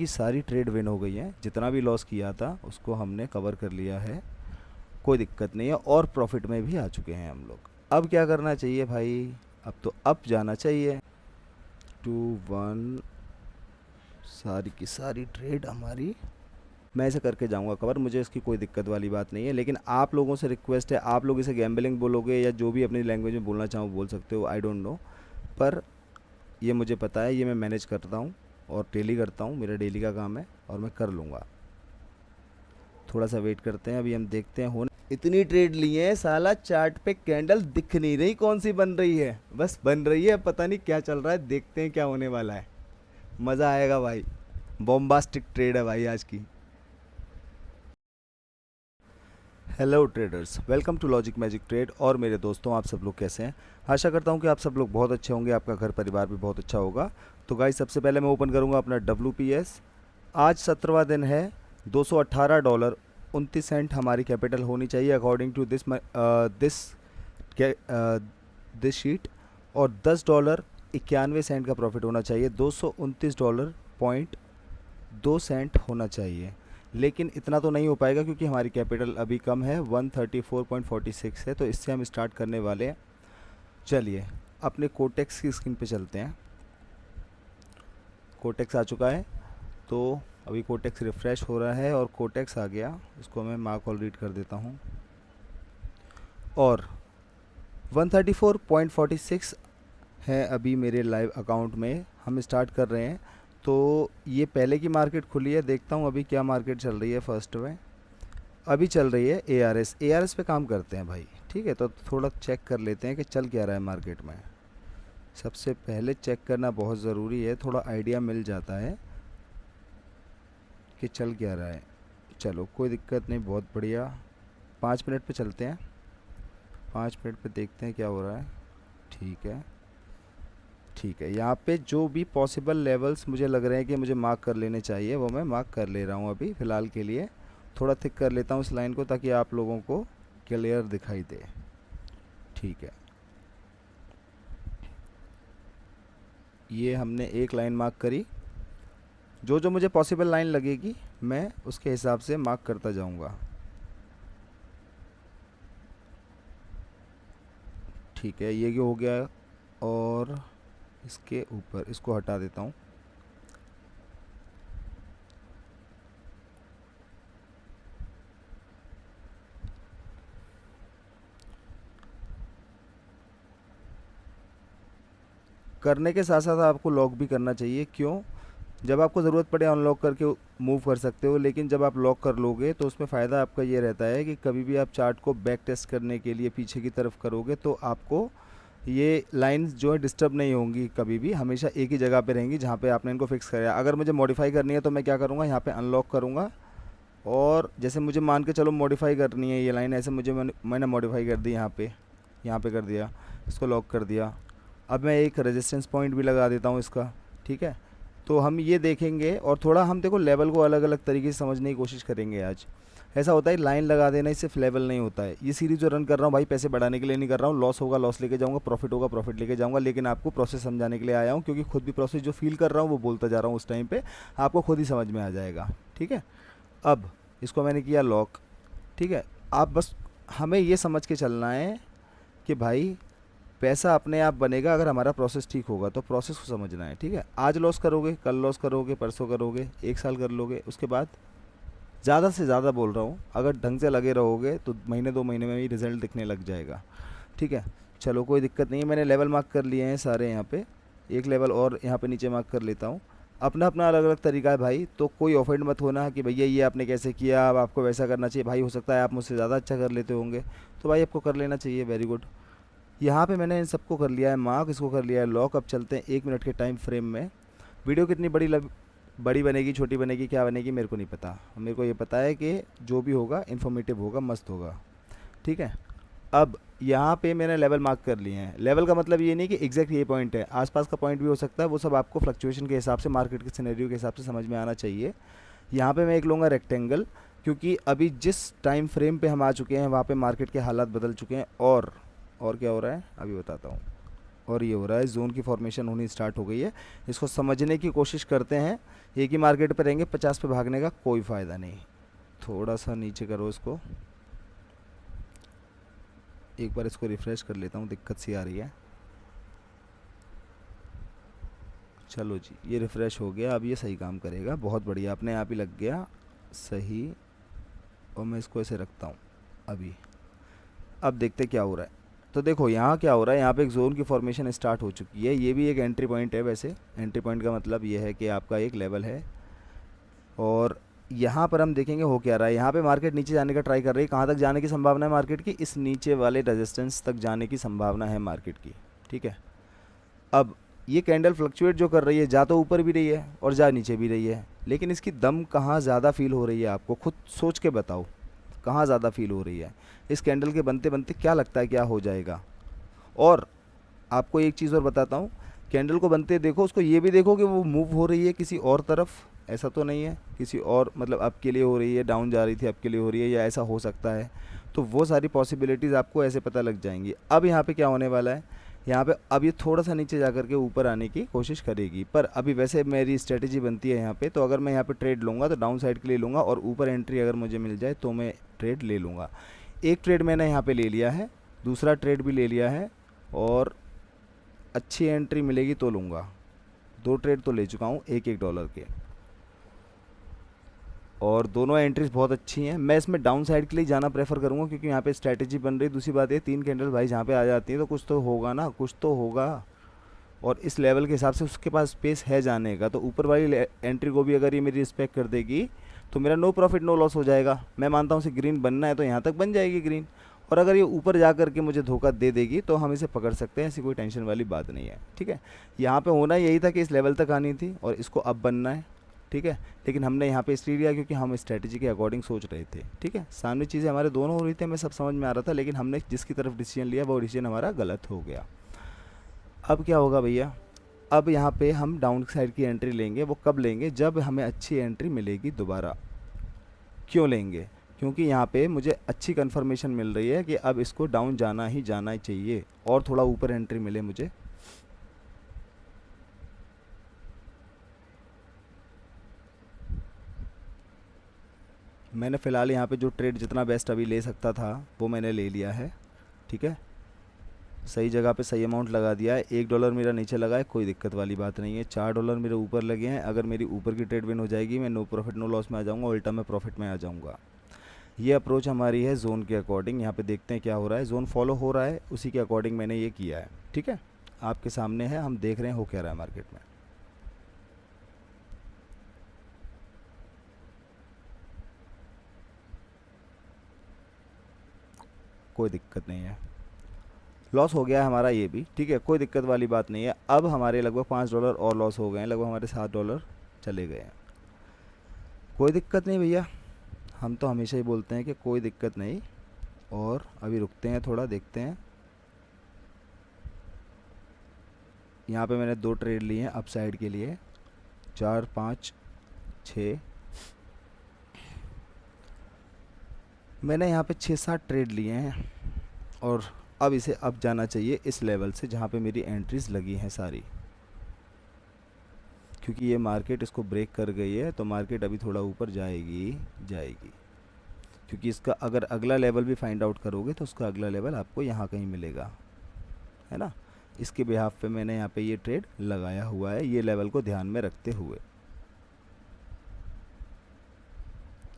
ये सारी trade win हो गई है, जितना भी लॉस किया था उसको हमने कवर कर लिया है, कोई दिक्कत नहीं है और प्रॉफिट में भी आ चुके हैं हम लोग। अब क्या करना चाहिए भाई, अब तो अप जाना चाहिए। 2 1 सारी की सारी ट्रेड हमारी, मैं ऐसे करके जाऊंगा कवर, मुझे इसकी कोई दिक्कत वाली बात नहीं है। लेकिन आप लोगों से रिक्वेस्ट है, आप लोग इसे गैम्बलिंग बोलोगे या जो भी अपनी लैंग्वेज में बोलना चाहो बोल सकते हो, आई डोंट नो, पर ये मुझे पता है, ये मैं मैनेज करता हूँ और डेली करता हूँ, मेरा डेली का काम है और मैं कर लूँगा। थोड़ा सा वेट करते हैं, अभी हम देखते हैं होने। इतनी ट्रेड ली है साला, चार्ट पे कैंडल दिख नहीं रही कौन सी बन रही है, बस बन रही है, पता नहीं क्या चल रहा है, देखते हैं क्या होने वाला है। मज़ा आएगा भाई, बॉम्बास्टिक ट्रेड है भाई आज की। Hello traders, welcome to logic magic trade. और मेरे दोस्तों, आप सब लोग कैसे हैं? आशा करता हूं कि आप सब लोग बहुत अच्छे होंगे, आपका घर परिवार भी बहुत अच्छा होगा। तो गाइस, सबसे पहले मैं ओपन करूंगा अपना WPS। आज 17वां दिन है, $218 29 हमारी कैपिटल होनी चाहिए अकॉर्डिंग टू दिस शीट। और $10.91 का प्रॉफिट होना चाहिए, $229.2 होना चाहिए। लेकिन इतना तो नहीं हो पाएगा क्योंकि हमारी कैपिटल अभी कम है, 134.46 है, तो इससे हम स्टार्ट करने वाले हैं। चलिए अपने कोटेक्स की स्क्रीन पे चलते हैं। कोटेक्स आ चुका है, तो अभी कोटेक्स रिफ़्रेश हो रहा है और कोटेक्स आ गया, इसको मैं मार्क और रीड कर देता हूँ। और 134.46 है अभी मेरे लाइव अकाउंट में, हम स्टार्ट कर रहे हैं। तो ये पहले की मार्केट खुली है, देखता हूँ अभी क्या मार्केट चल रही है। फर्स्ट में अभी चल रही है ARS पे काम करते हैं भाई, ठीक है। तो थोड़ा चेक कर लेते हैं कि चल क्या रहा है मार्केट में। सबसे पहले चेक करना बहुत ज़रूरी है, थोड़ा आइडिया मिल जाता है कि चल क्या रहा है। चलो कोई दिक्कत नहीं, बहुत बढ़िया। 5 मिनट पे चलते हैं, 5 मिनट पे देखते हैं क्या हो रहा है। ठीक है, ठीक है। यहाँ पे जो भी पॉसिबल लेवल्स मुझे लग रहे हैं कि मुझे मार्क कर लेने चाहिए, वो मैं मार्क कर ले रहा हूँ अभी फ़िलहाल के लिए। थोड़ा थिक कर लेता हूँ इस लाइन को ताकि आप लोगों को क्लियर दिखाई दे। ठीक है, ये हमने एक लाइन मार्क करी। जो जो मुझे पॉसिबल लाइन लगेगी मैं उसके हिसाब से मार्क करता जाऊँगा। ठीक है, ये हो गया। और इसके ऊपर इसको हटा देता हूँ। करने के साथ साथ आपको लॉक भी करना चाहिए। क्यों? जब आपको ज़रूरत पड़े अनलॉक करके मूव कर सकते हो, लेकिन जब आप लॉक कर लोगे तो उसमें फ़ायदा आपका ये रहता है कि कभी भी आप चार्ट को बैक टेस्ट करने के लिए पीछे की तरफ करोगे तो आपको ये लाइंस जो है डिस्टर्ब नहीं होंगी, कभी भी हमेशा एक ही जगह पे रहेंगी जहाँ पे आपने इनको फिक्स कराया। अगर मुझे मॉडिफाई करनी है तो मैं क्या करूँगा, यहाँ पे अनलॉक करूँगा और जैसे मुझे मान के चलो मॉडिफाई करनी है ये लाइन, ऐसे मैंने मॉडिफाई कर दी, यहाँ पे कर दिया, इसको लॉक कर दिया। अब मैं एक रेजिस्टेंस पॉइंट भी लगा देता हूँ इसका, ठीक है। तो हम ये देखेंगे और थोड़ा हम देखो लेवल को अलग अलग तरीके से समझने की कोशिश करेंगे आज। ऐसा होता है लाइन लगा देना, इससे लेवल नहीं होता है। ये सीरीज जो रन कर रहा हूँ भाई पैसे बढ़ाने के लिए नहीं कर रहा हूँ, लॉस होगा लॉस लेके जाऊँगा, प्रॉफिट होगा प्रॉफिट लेके जाऊँगा, लेकिन आपको प्रोसेस समझाने के लिए आया हूँ, क्योंकि खुद भी प्रोसेस जो फील कर रहा हूँ वो बोलता जा रहा हूँ, उस टाइम पे आपको खुद ही समझ में आ जाएगा, ठीक है। अब इसको मैंने किया लॉक, ठीक है। आप बस हमें ये समझ के चलना है कि भाई पैसा अपने आप बनेगा अगर हमारा प्रोसेस ठीक होगा, तो प्रोसेस को समझना है, ठीक है। आज लॉस करोगे, कल लॉस करोगे, परसों करोगे, 1 साल कर लोगे, उसके बाद ज़्यादा से ज़्यादा बोल रहा हूँ, अगर ढंग से लगे रहोगे तो महीने 2 महीने में ही रिज़ल्ट दिखने लग जाएगा, ठीक है। चलो कोई दिक्कत नहीं है, मैंने लेवल मार्क कर लिए हैं सारे यहाँ पे। एक लेवल और यहाँ पे नीचे मार्क कर लेता हूँ। अपना अपना अलग अलग तरीका है भाई, तो कोई ऑफेंड मत होना कि भैया ये आपने कैसे किया, अब आपको वैसा करना चाहिए। भाई हो सकता है आप मुझसे ज़्यादा अच्छा कर लेते होंगे, तो भाई आपको कर लेना चाहिए, वेरी गुड। यहाँ पे मैंने इन सबको कर लिया है मार्क, इसको कर लिया है लॉक। अब चलते हैं 1 मिनट के टाइम फ्रेम में। वीडियो कितनी बड़ी बनेगी, छोटी बनेगी, क्या बनेगी मेरे को नहीं पता, मेरे को ये पता है कि जो भी होगा इन्फॉर्मेटिव होगा, मस्त होगा, ठीक है। अब यहाँ पे मैंने लेवल मार्क कर लिए हैं। लेवल का मतलब ये नहीं कि एग्जैक्ट ये पॉइंट है, आसपास का पॉइंट भी हो सकता है, वो सब आपको फ्लक्चुएशन के हिसाब से, मार्केट के सिनेरियो के हिसाब से समझ में आना चाहिए। यहाँ पे मैं एक लूँगा रेक्टेंगल, क्योंकि अभी जिस टाइम फ्रेम पे हम आ चुके हैं वहाँ पे मार्केट के हालात बदल चुके हैं। और क्या हो रहा है अभी बताता हूँ। और ये हो रहा है, जोन की फॉर्मेशन होनी स्टार्ट हो गई है। इसको समझने की कोशिश करते हैं। एक ही मार्केट पे रहेंगे, 50 पे भागने का कोई फ़ायदा नहीं। थोड़ा सा नीचे करो इसको, एक बार इसको रिफ़्रेश कर लेता हूँ, दिक्कत सी आ रही है। चलो जी, ये रिफ़्रेश हो गया, अब ये सही काम करेगा। बहुत बढ़िया, अपने आप ही लग गया सही। और मैं इसको ऐसे रखता हूँ अभी। अब देखते क्या हो रहा है। तो देखो यहाँ क्या हो रहा है, यहाँ पे एक जोन की फॉर्मेशन स्टार्ट हो चुकी है। ये भी एक एंट्री पॉइंट है। वैसे एंट्री पॉइंट का मतलब ये है कि आपका एक लेवल है, और यहाँ पर हम देखेंगे हो क्या रहा है। यहाँ पे मार्केट नीचे जाने का ट्राई कर रही है। कहाँ तक जाने की संभावना है मार्केट की? इस नीचे वाले रेजिस्टेंस तक जाने की संभावना है मार्केट की, ठीक है। अब ये कैंडल फ्लक्चुएट जो कर रही है, जा तो ऊपर भी रही है और जा नीचे भी रही है, लेकिन इसकी दम कहाँ ज़्यादा फील हो रही है आपको खुद सोच के बताओ, कहाँ ज़्यादा फील हो रही है? इस कैंडल के बनते बनते क्या लगता है क्या हो जाएगा? और आपको एक चीज़ और बताता हूँ, कैंडल को बनते देखो, उसको ये भी देखो कि वो मूव हो रही है किसी और तरफ। ऐसा तो नहीं है किसी और, मतलब अप के लिए हो रही है, डाउन जा रही थी, अप के लिए हो रही है, या ऐसा हो सकता है। तो वो सारी पॉसिबिलिटीज़ आपको ऐसे पता लग जाएंगी। अब यहाँ पे क्या होने वाला है, यहाँ पे अब ये थोड़ा सा नीचे जा कर के ऊपर आने की कोशिश करेगी, पर अभी वैसे मेरी स्ट्रेटजी बनती है यहाँ पे। तो अगर मैं यहाँ पे ट्रेड लूँगा तो डाउन साइड के लिए लूँगा, और ऊपर एंट्री अगर मुझे मिल जाए तो मैं ट्रेड ले लूँगा। एक ट्रेड मैंने यहाँ पे ले लिया है, दूसरा ट्रेड भी ले लिया है, और अच्छी एंट्री मिलेगी तो लूँगा। 2 ट्रेड तो ले चुका हूँ $1 के, और दोनों एंट्रीज बहुत अच्छी हैं। मैं इसमें डाउन साइड के लिए जाना प्रेफर करूँगा, क्योंकि यहाँ पे स्ट्रैटेजी बन रही है। दूसरी बात है, 3 कैंडल भाई जहाँ पे आ जाती हैं तो कुछ तो होगा ना, कुछ तो होगा, और इस लेवल के हिसाब से उसके पास स्पेस है जाने का। तो ऊपर वाली एंट्री को भी अगर ये मेरी रिस्पेक्ट कर देगी तो मेरा नो प्रॉफिट नो लॉस हो जाएगा। मैं मानता हूँ इसे ग्रीन बनना है तो यहाँ तक बन जाएगी ग्रीन, और अगर ये ऊपर जा कर के मुझे धोखा दे देगी तो हम इसे पकड़ सकते हैं, ऐसी कोई टेंशन वाली बात नहीं है, ठीक है। यहाँ पे होना यही था कि इस लेवल तक आनी थी और इसको अब बनना है, ठीक है। लेकिन हमने यहाँ पे इसलिए लिया क्योंकि हम स्ट्रैटेजी के अकॉर्डिंग सोच रहे थे, ठीक है। सामने चीज़ें हमारे दोनों हो रही थी, हमें सब समझ में आ रहा था, लेकिन हमने जिसकी तरफ डिसीजन लिया वो डिसीजन हमारा गलत हो गया। अब क्या होगा भैया, अब यहाँ पे हम डाउन साइड की एंट्री लेंगे। वो कब लेंगे? जब हमें अच्छी एंट्री मिलेगी दोबारा। क्यों लेंगे? क्योंकि यहाँ पे मुझे अच्छी कंफर्मेशन मिल रही है कि अब इसको डाउन जाना ही चाहिए, और थोड़ा ऊपर एंट्री मिले मुझे। मैंने फ़िलहाल यहाँ पे जो ट्रेड जितना बेस्ट अभी ले सकता था वो मैंने ले लिया है, ठीक है। सही जगह पे सही अमाउंट लगा दिया है। $1 मेरा नीचे लगा है, कोई दिक्कत वाली बात नहीं है। $4 मेरे ऊपर लगे हैं। अगर मेरी ऊपर की ट्रेड विन हो जाएगी, मैं नो प्रॉफिट नो लॉस में आ जाऊँगा, उल्टा मैं प्रॉफिट में आ जाऊँगा। ये अप्रोच हमारी है जोन के अकॉर्डिंग। यहाँ पे देखते हैं क्या हो रहा है। जोन फॉलो हो रहा है, उसी के अकॉर्डिंग मैंने ये किया है, ठीक है। आपके सामने है, हम देख रहे हैं हो क्या रहा है मार्केट में। कोई दिक्कत नहीं है, लॉस हो गया है हमारा ये भी, ठीक है, कोई दिक्कत वाली बात नहीं है। अब हमारे लगभग $5 और लॉस हो गए हैं, लगभग हमारे $7 चले गए हैं। कोई दिक्कत नहीं भैया, हम तो हमेशा ही बोलते हैं कि कोई दिक्कत नहीं। और अभी रुकते हैं थोड़ा, देखते हैं। यहाँ पे मैंने 2 ट्रेड लिए हैं अप साइड के लिए, 4 5 6, मैंने यहाँ पे 6-7 ट्रेड लिए हैं। और अब इसे अब जाना चाहिए इस लेवल से जहाँ पे मेरी एंट्रीज लगी हैं सारी, क्योंकि ये मार्केट इसको ब्रेक कर गई है। तो मार्केट अभी थोड़ा ऊपर जाएगी, क्योंकि इसका अगर अगला लेवल भी फाइंड आउट करोगे तो उसका अगला लेवल आपको यहाँ कहीं मिलेगा, है ना। इसके बिहाफ पे मैंने यहाँ पे ये ट्रेड लगाया हुआ है, ये लेवल को ध्यान में रखते हुए।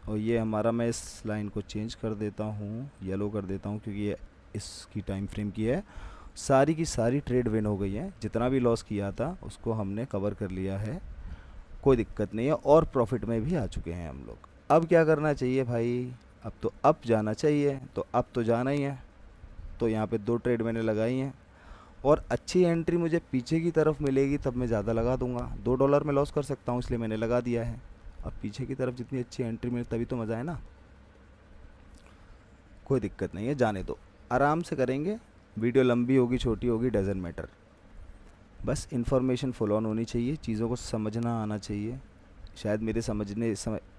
और ये हमारा, मैं इस लाइन को चेंज कर देता हूँ, येलो कर देता हूँ, क्योंकि ये इसकी टाइम फ्रेम की है। सारी की सारी ट्रेड विन हो गई है, जितना भी लॉस किया था उसको हमने कवर कर लिया है, कोई दिक्कत नहीं है। और प्रॉफिट में भी आ चुके हैं हम लोग। अब क्या करना चाहिए भाई, अब तो अप जाना चाहिए, तो अप तो जाना ही है। तो यहाँ पे 2 ट्रेड मैंने लगाई हैं, और अच्छी एंट्री मुझे पीछे की तरफ मिलेगी तब मैं ज़्यादा लगा दूंगा। $2 में लॉस कर सकता हूँ, इसलिए मैंने लगा दिया है। अब पीछे की तरफ जितनी अच्छी एंट्री मिले तभी तो मज़ा है ना। कोई दिक्कत नहीं है, जाने दो, आराम से करेंगे। वीडियो लंबी होगी छोटी होगी डजंट मैटर, बस इन्फॉर्मेशन फुल ऑन होनी चाहिए, चीज़ों को समझना आना चाहिए। शायद मेरे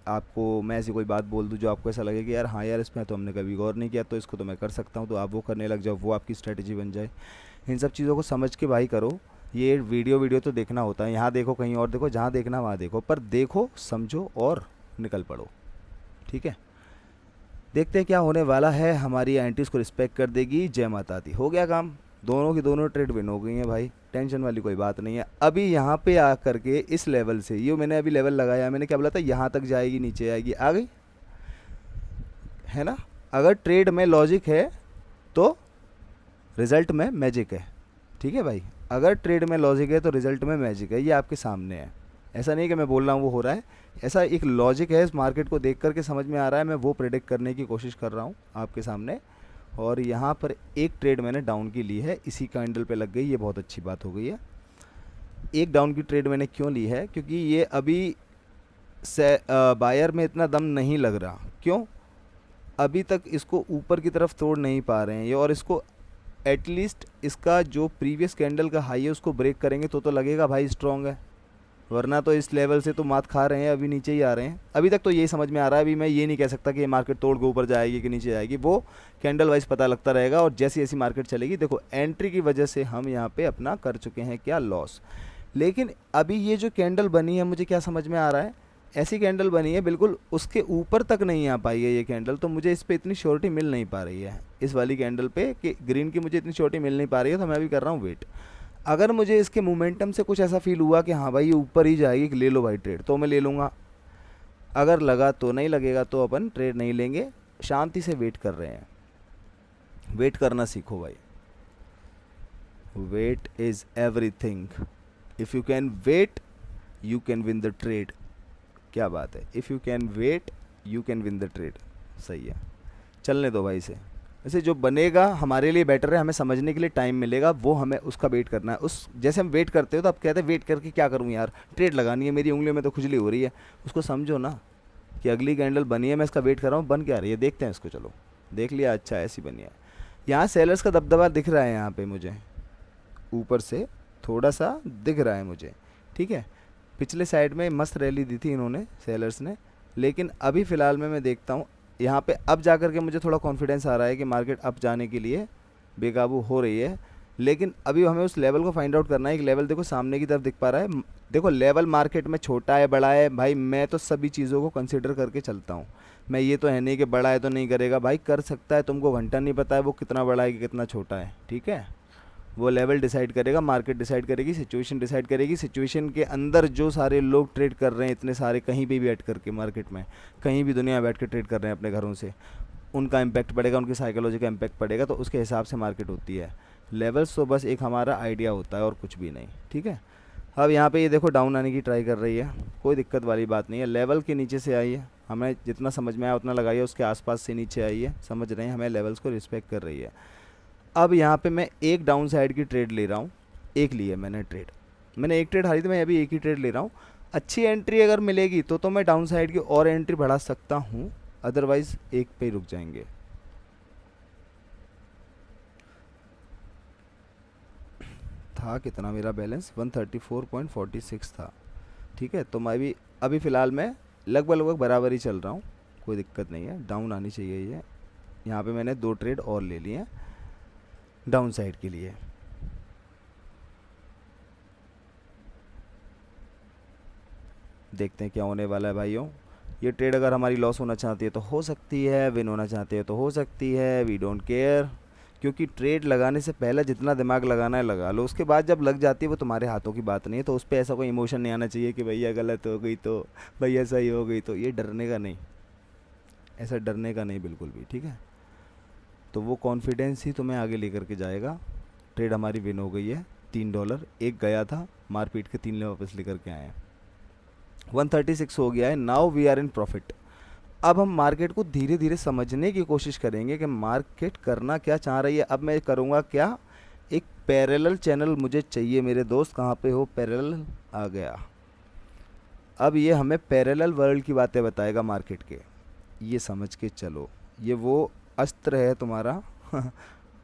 आपको मैं ऐसी कोई बात बोल दूं जो आपको ऐसा लगे कि यार हाँ यार, इसमें तो हमने कभी गौर नहीं किया, तो इसको तो मैं कर सकता हूं, तो आप वो करने लग जाओ, वो आपकी स्ट्रेटजी बन जाए। इन सब चीज़ों को समझ के भाई करो। ये वीडियो तो देखना होता है, यहाँ देखो कहीं और देखो, जहाँ देखना वहाँ देखो, पर देखो समझो और निकल पड़ो, ठीक है। देखते हैं क्या होने वाला है। हमारी एंटीज को रिस्पेक्ट कर देगी, जय माता दी। हो गया काम, दोनों की दोनों ट्रेड विन हो गई हैं भाई, टेंशन वाली कोई बात नहीं है। अभी यहाँ पे आकर के इस लेवल से, ये मैंने अभी लेवल लगाया, मैंने क्या बोला था, यहाँ तक जाएगी, नीचे आएगी, आ गई है ना। अगर ट्रेड में लॉजिक है तो रिजल्ट में मैजिक है, ठीक है भाई। अगर ट्रेड में लॉजिक है तो रिजल्ट में मैजिक है, ये आपके सामने है। ऐसा नहीं कि मैं बोल रहा हूँ वो हो रहा है, ऐसा एक लॉजिक है, इस मार्केट को देख करके समझ में आ रहा है, मैं वो प्रेडिक्ट करने की कोशिश कर रहा हूँ आपके सामने। और यहाँ पर एक ट्रेड मैंने डाउन की ली है, इसी कैंडल पे लग गई, ये बहुत अच्छी बात हो गई है। एक डाउन की ट्रेड मैंने क्यों ली है, क्योंकि ये अभी से बायर में इतना दम नहीं लग रहा। क्यों, अभी तक इसको ऊपर की तरफ तोड़ नहीं पा रहे हैं ये, और इसको एटलीस्ट इसका जो प्रीवियस कैंडल का हाई है उसको ब्रेक करेंगे तो लगेगा भाई स्ट्रॉन्ग है, वरना तो इस लेवल से तो मात खा रहे हैं, अभी नीचे ही आ रहे हैं। अभी तक तो यही समझ में आ रहा है, अभी मैं ये नहीं कह सकता कि ये मार्केट तोड़ के ऊपर जाएगी कि नीचे जाएगी, वो कैंडल वाइज पता लगता रहेगा। और जैसी जैसी मार्केट चलेगी, देखो एंट्री की वजह से हम यहाँ पे अपना कर चुके हैं क्या, लॉस। लेकिन अभी ये जो कैंडल बनी है, मुझे क्या समझ में आ रहा है, ऐसी कैंडल बनी है बिल्कुल उसके ऊपर तक नहीं आ पाई है ये कैंडल, तो मुझे इस पर इतनी श्योरिटी मिल नहीं पा रही है, इस वाली कैंडल पे कि ग्रीन की मुझे इतनी श्योरिटी मिल नहीं पा रही है। तो मैं अभी कर रहा हूँ वेट। अगर मुझे इसके मोमेंटम से कुछ ऐसा फील हुआ कि हाँ भाई ये ऊपर ही जाएगी, कि ले लो भाई ट्रेड, तो मैं ले लूँगा। अगर लगा तो, नहीं लगेगा तो अपन ट्रेड नहीं लेंगे, शांति से वेट कर रहे हैं। वेट करना सीखो भाई, wait is everything. If you can wait you can win the trade. क्या बात है, if you can wait you can win the trade. सही है, चलने दो भाई इसे। वैसे जो बनेगा हमारे लिए बेटर है, हमें समझने के लिए टाइम मिलेगा, वो हमें उसका वेट करना है। उस जैसे हम वेट करते हो तो आप कहते हैं वेट करके क्या करूँ यार, ट्रेड लगानी है, मेरी उंगलियों में तो खुजली हो रही है। उसको समझो ना कि अगली कैंडल बनी है, मैं इसका वेट कर रहा हूँ, बन क्या रही है, देखते हैं इसको। चलो देख लिया, अच्छा ऐसी बनी है। यहाँ सेलर्स का दबदबा दिख रहा है, यहाँ पे मुझे ऊपर से थोड़ा सा दिख रहा है मुझे, ठीक है। पिछले साइड में मस्त रैली दी थी इन्होंने सेलर्स ने, लेकिन अभी फ़िलहाल में मैं देखता हूँ यहाँ पे अब जा कर के मुझे थोड़ा कॉन्फिडेंस आ रहा है कि मार्केट अप जाने के लिए बेकाबू हो रही है। लेकिन अभी हमें उस लेवल को फाइंड आउट करना है। एक लेवल देखो सामने की तरफ दिख पा रहा है, देखो लेवल मार्केट में छोटा है बड़ा है भाई, मैं तो सभी चीज़ों को कंसिडर करके चलता हूँ। मैं ये तो है नहीं कि बड़ा है तो नहीं करेगा, भाई कर सकता है, तुमको घंटा नहीं पता है वो कितना बड़ा है कि कितना छोटा है, ठीक है। वो लेवल डिसाइड करेगा, मार्केट डिसाइड करेगी, सिचुएशन डिसाइड करेगी। सिचुएशन के अंदर जो सारे लोग ट्रेड कर रहे हैं, इतने सारे कहीं भी बैठ करके मार्केट में, कहीं भी दुनिया में बैठ कर ट्रेड कर रहे हैं अपने घरों से, उनका इम्पैक्ट पड़ेगा, उनकी साइकोलॉजी का इम्पैक्ट पड़ेगा, तो उसके हिसाब से मार्केट होती है। लेवल्स तो बस एक हमारा आइडिया होता है और कुछ भी नहीं, ठीक है। अब यहाँ पे ये देखो डाउन आने की ट्राई कर रही है, कोई दिक्कत वाली बात नहीं है। लेवल के नीचे से आई है, हमें जितना समझ में आया उतना लगाइए, उसके आसपास से नीचे आई है, समझ रहे हैं, हमें लेवल्स को रिस्पेक्ट कर रही है। अब यहाँ पे मैं एक डाउन साइड की ट्रेड ले रहा हूँ, एक ली है मैंने ट्रेड, मैंने एक ट्रेड हारी थी, मैं अभी एक ही ट्रेड ले रहा हूँ। अच्छी एंट्री अगर मिलेगी तो मैं डाउन साइड की और एंट्री बढ़ा सकता हूँ, अदरवाइज़ एक पे ही रुक जाएंगे। था कितना मेरा बैलेंस, 134.46 था, ठीक है। तो मैं अभी फ़िलहाल मैं लगभग बराबर ही चल रहा हूँ, कोई दिक्कत नहीं है। डाउन आनी चाहिए ये, यहाँ पे मैंने 2 ट्रेड और ले लिए हैं डाउन साइड के लिए। देखते हैं क्या होने वाला है भाइयों। ये ट्रेड अगर हमारी लॉस होना चाहती है तो हो सकती है, विन होना चाहती है तो हो सकती है, वी डोंट केयर। क्योंकि ट्रेड लगाने से पहले जितना दिमाग लगाना है लगा लो, उसके बाद जब लग जाती है वो तुम्हारे हाथों की बात नहीं है। तो उस पर ऐसा कोई इमोशन नहीं आना चाहिए कि भैया गलत हो गई तो, भैया सही हो गई तो, ये डरने का नहीं, ऐसा डरने का नहीं बिल्कुल भी, ठीक है। तो वो कॉन्फिडेंस ही तुम्हें आगे लेकर के जाएगा। ट्रेड हमारी विन हो गई है, $3 एक गया था, मारपीट के 3 वापस लेकर के आए हैं, 136 हो गया है। Now we are in profit. अब हम मार्केट को धीरे धीरे समझने की कोशिश करेंगे कि मार्केट करना क्या चाह रही है। अब मैं करूँगा क्या, एक पैरेलल चैनल मुझे चाहिए मेरे दोस्त, कहाँ पे हो, पैरेलल आ गया। अब ये हमें पैरेलल वर्ल्ड की बातें बताएगा मार्केट के, ये समझ के चलो। ये वो अस्त्र है तुम्हारा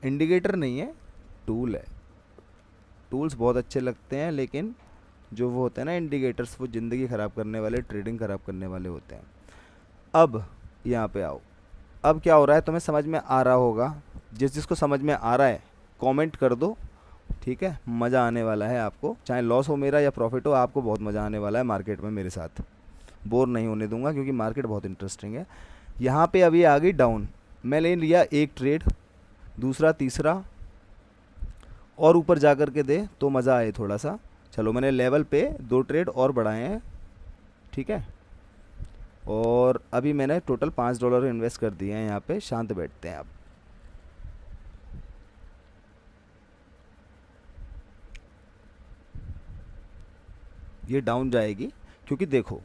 इंडिकेटर नहीं है, टूल है। टूल्स बहुत अच्छे लगते हैं, लेकिन जो वो होते हैं ना इंडिकेटर्स, वो ज़िंदगी ख़राब करने वाले, ट्रेडिंग ख़राब करने वाले होते हैं। अब यहाँ पे आओ, अब क्या हो रहा है तुम्हें समझ में आ रहा होगा। जिसको समझ में आ रहा है कमेंट कर दो, ठीक है, मज़ा आने वाला है आपको, चाहे लॉस हो मेरा या प्रॉफिट हो, आपको बहुत मज़ा आने वाला है मार्केट में मेरे साथ। बोर नहीं होने दूंगा क्योंकि मार्केट बहुत इंटरेस्टिंग है। यहाँ पे अभी आ गई डाउन, मैं ले लिया एक ट्रेड, दूसरा, तीसरा, और ऊपर जा कर के दे तो मज़ा आए थोड़ा सा। चलो मैंने लेवल पे 2 ट्रेड और बढ़ाए हैं, ठीक है, और अभी मैंने टोटल $5 इन्वेस्ट कर दिए हैं यहाँ पे। शांत बैठते हैं अब। ये डाउन जाएगी, क्योंकि देखो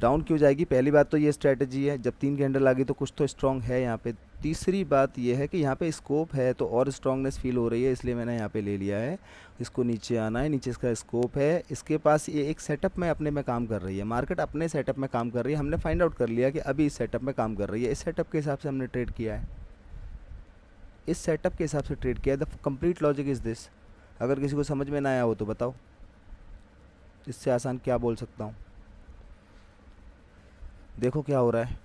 डाउन क्यों जाएगी, पहली बात तो ये स्ट्रेटजी है, जब 3 कैंडल आ गई तो कुछ तो स्ट्रांग है यहाँ पे। तीसरी बात ये है कि यहाँ पे स्कोप है तो और स्ट्रांगनेस फील हो रही है, इसलिए मैंने यहाँ पे ले लिया है। इसको नीचे आना है, नीचे इसका स्कोप है, इसके पास ये एक सेटअप में अपने में काम कर रही है, मार्केट अपने सेटअप में काम कर रही है। हमने फाइंड आउट कर लिया कि अभी इस सेटअप में काम कर रही है, इस सेटअप के हिसाब से हमने ट्रेड किया है, इस सेटअप के हिसाब से ट्रेड किया है। The complete logic is this. अगर किसी को समझ में ना आया हो तो बताओ, इससे आसान क्या बोल सकता हूँ। देखो क्या हो रहा है,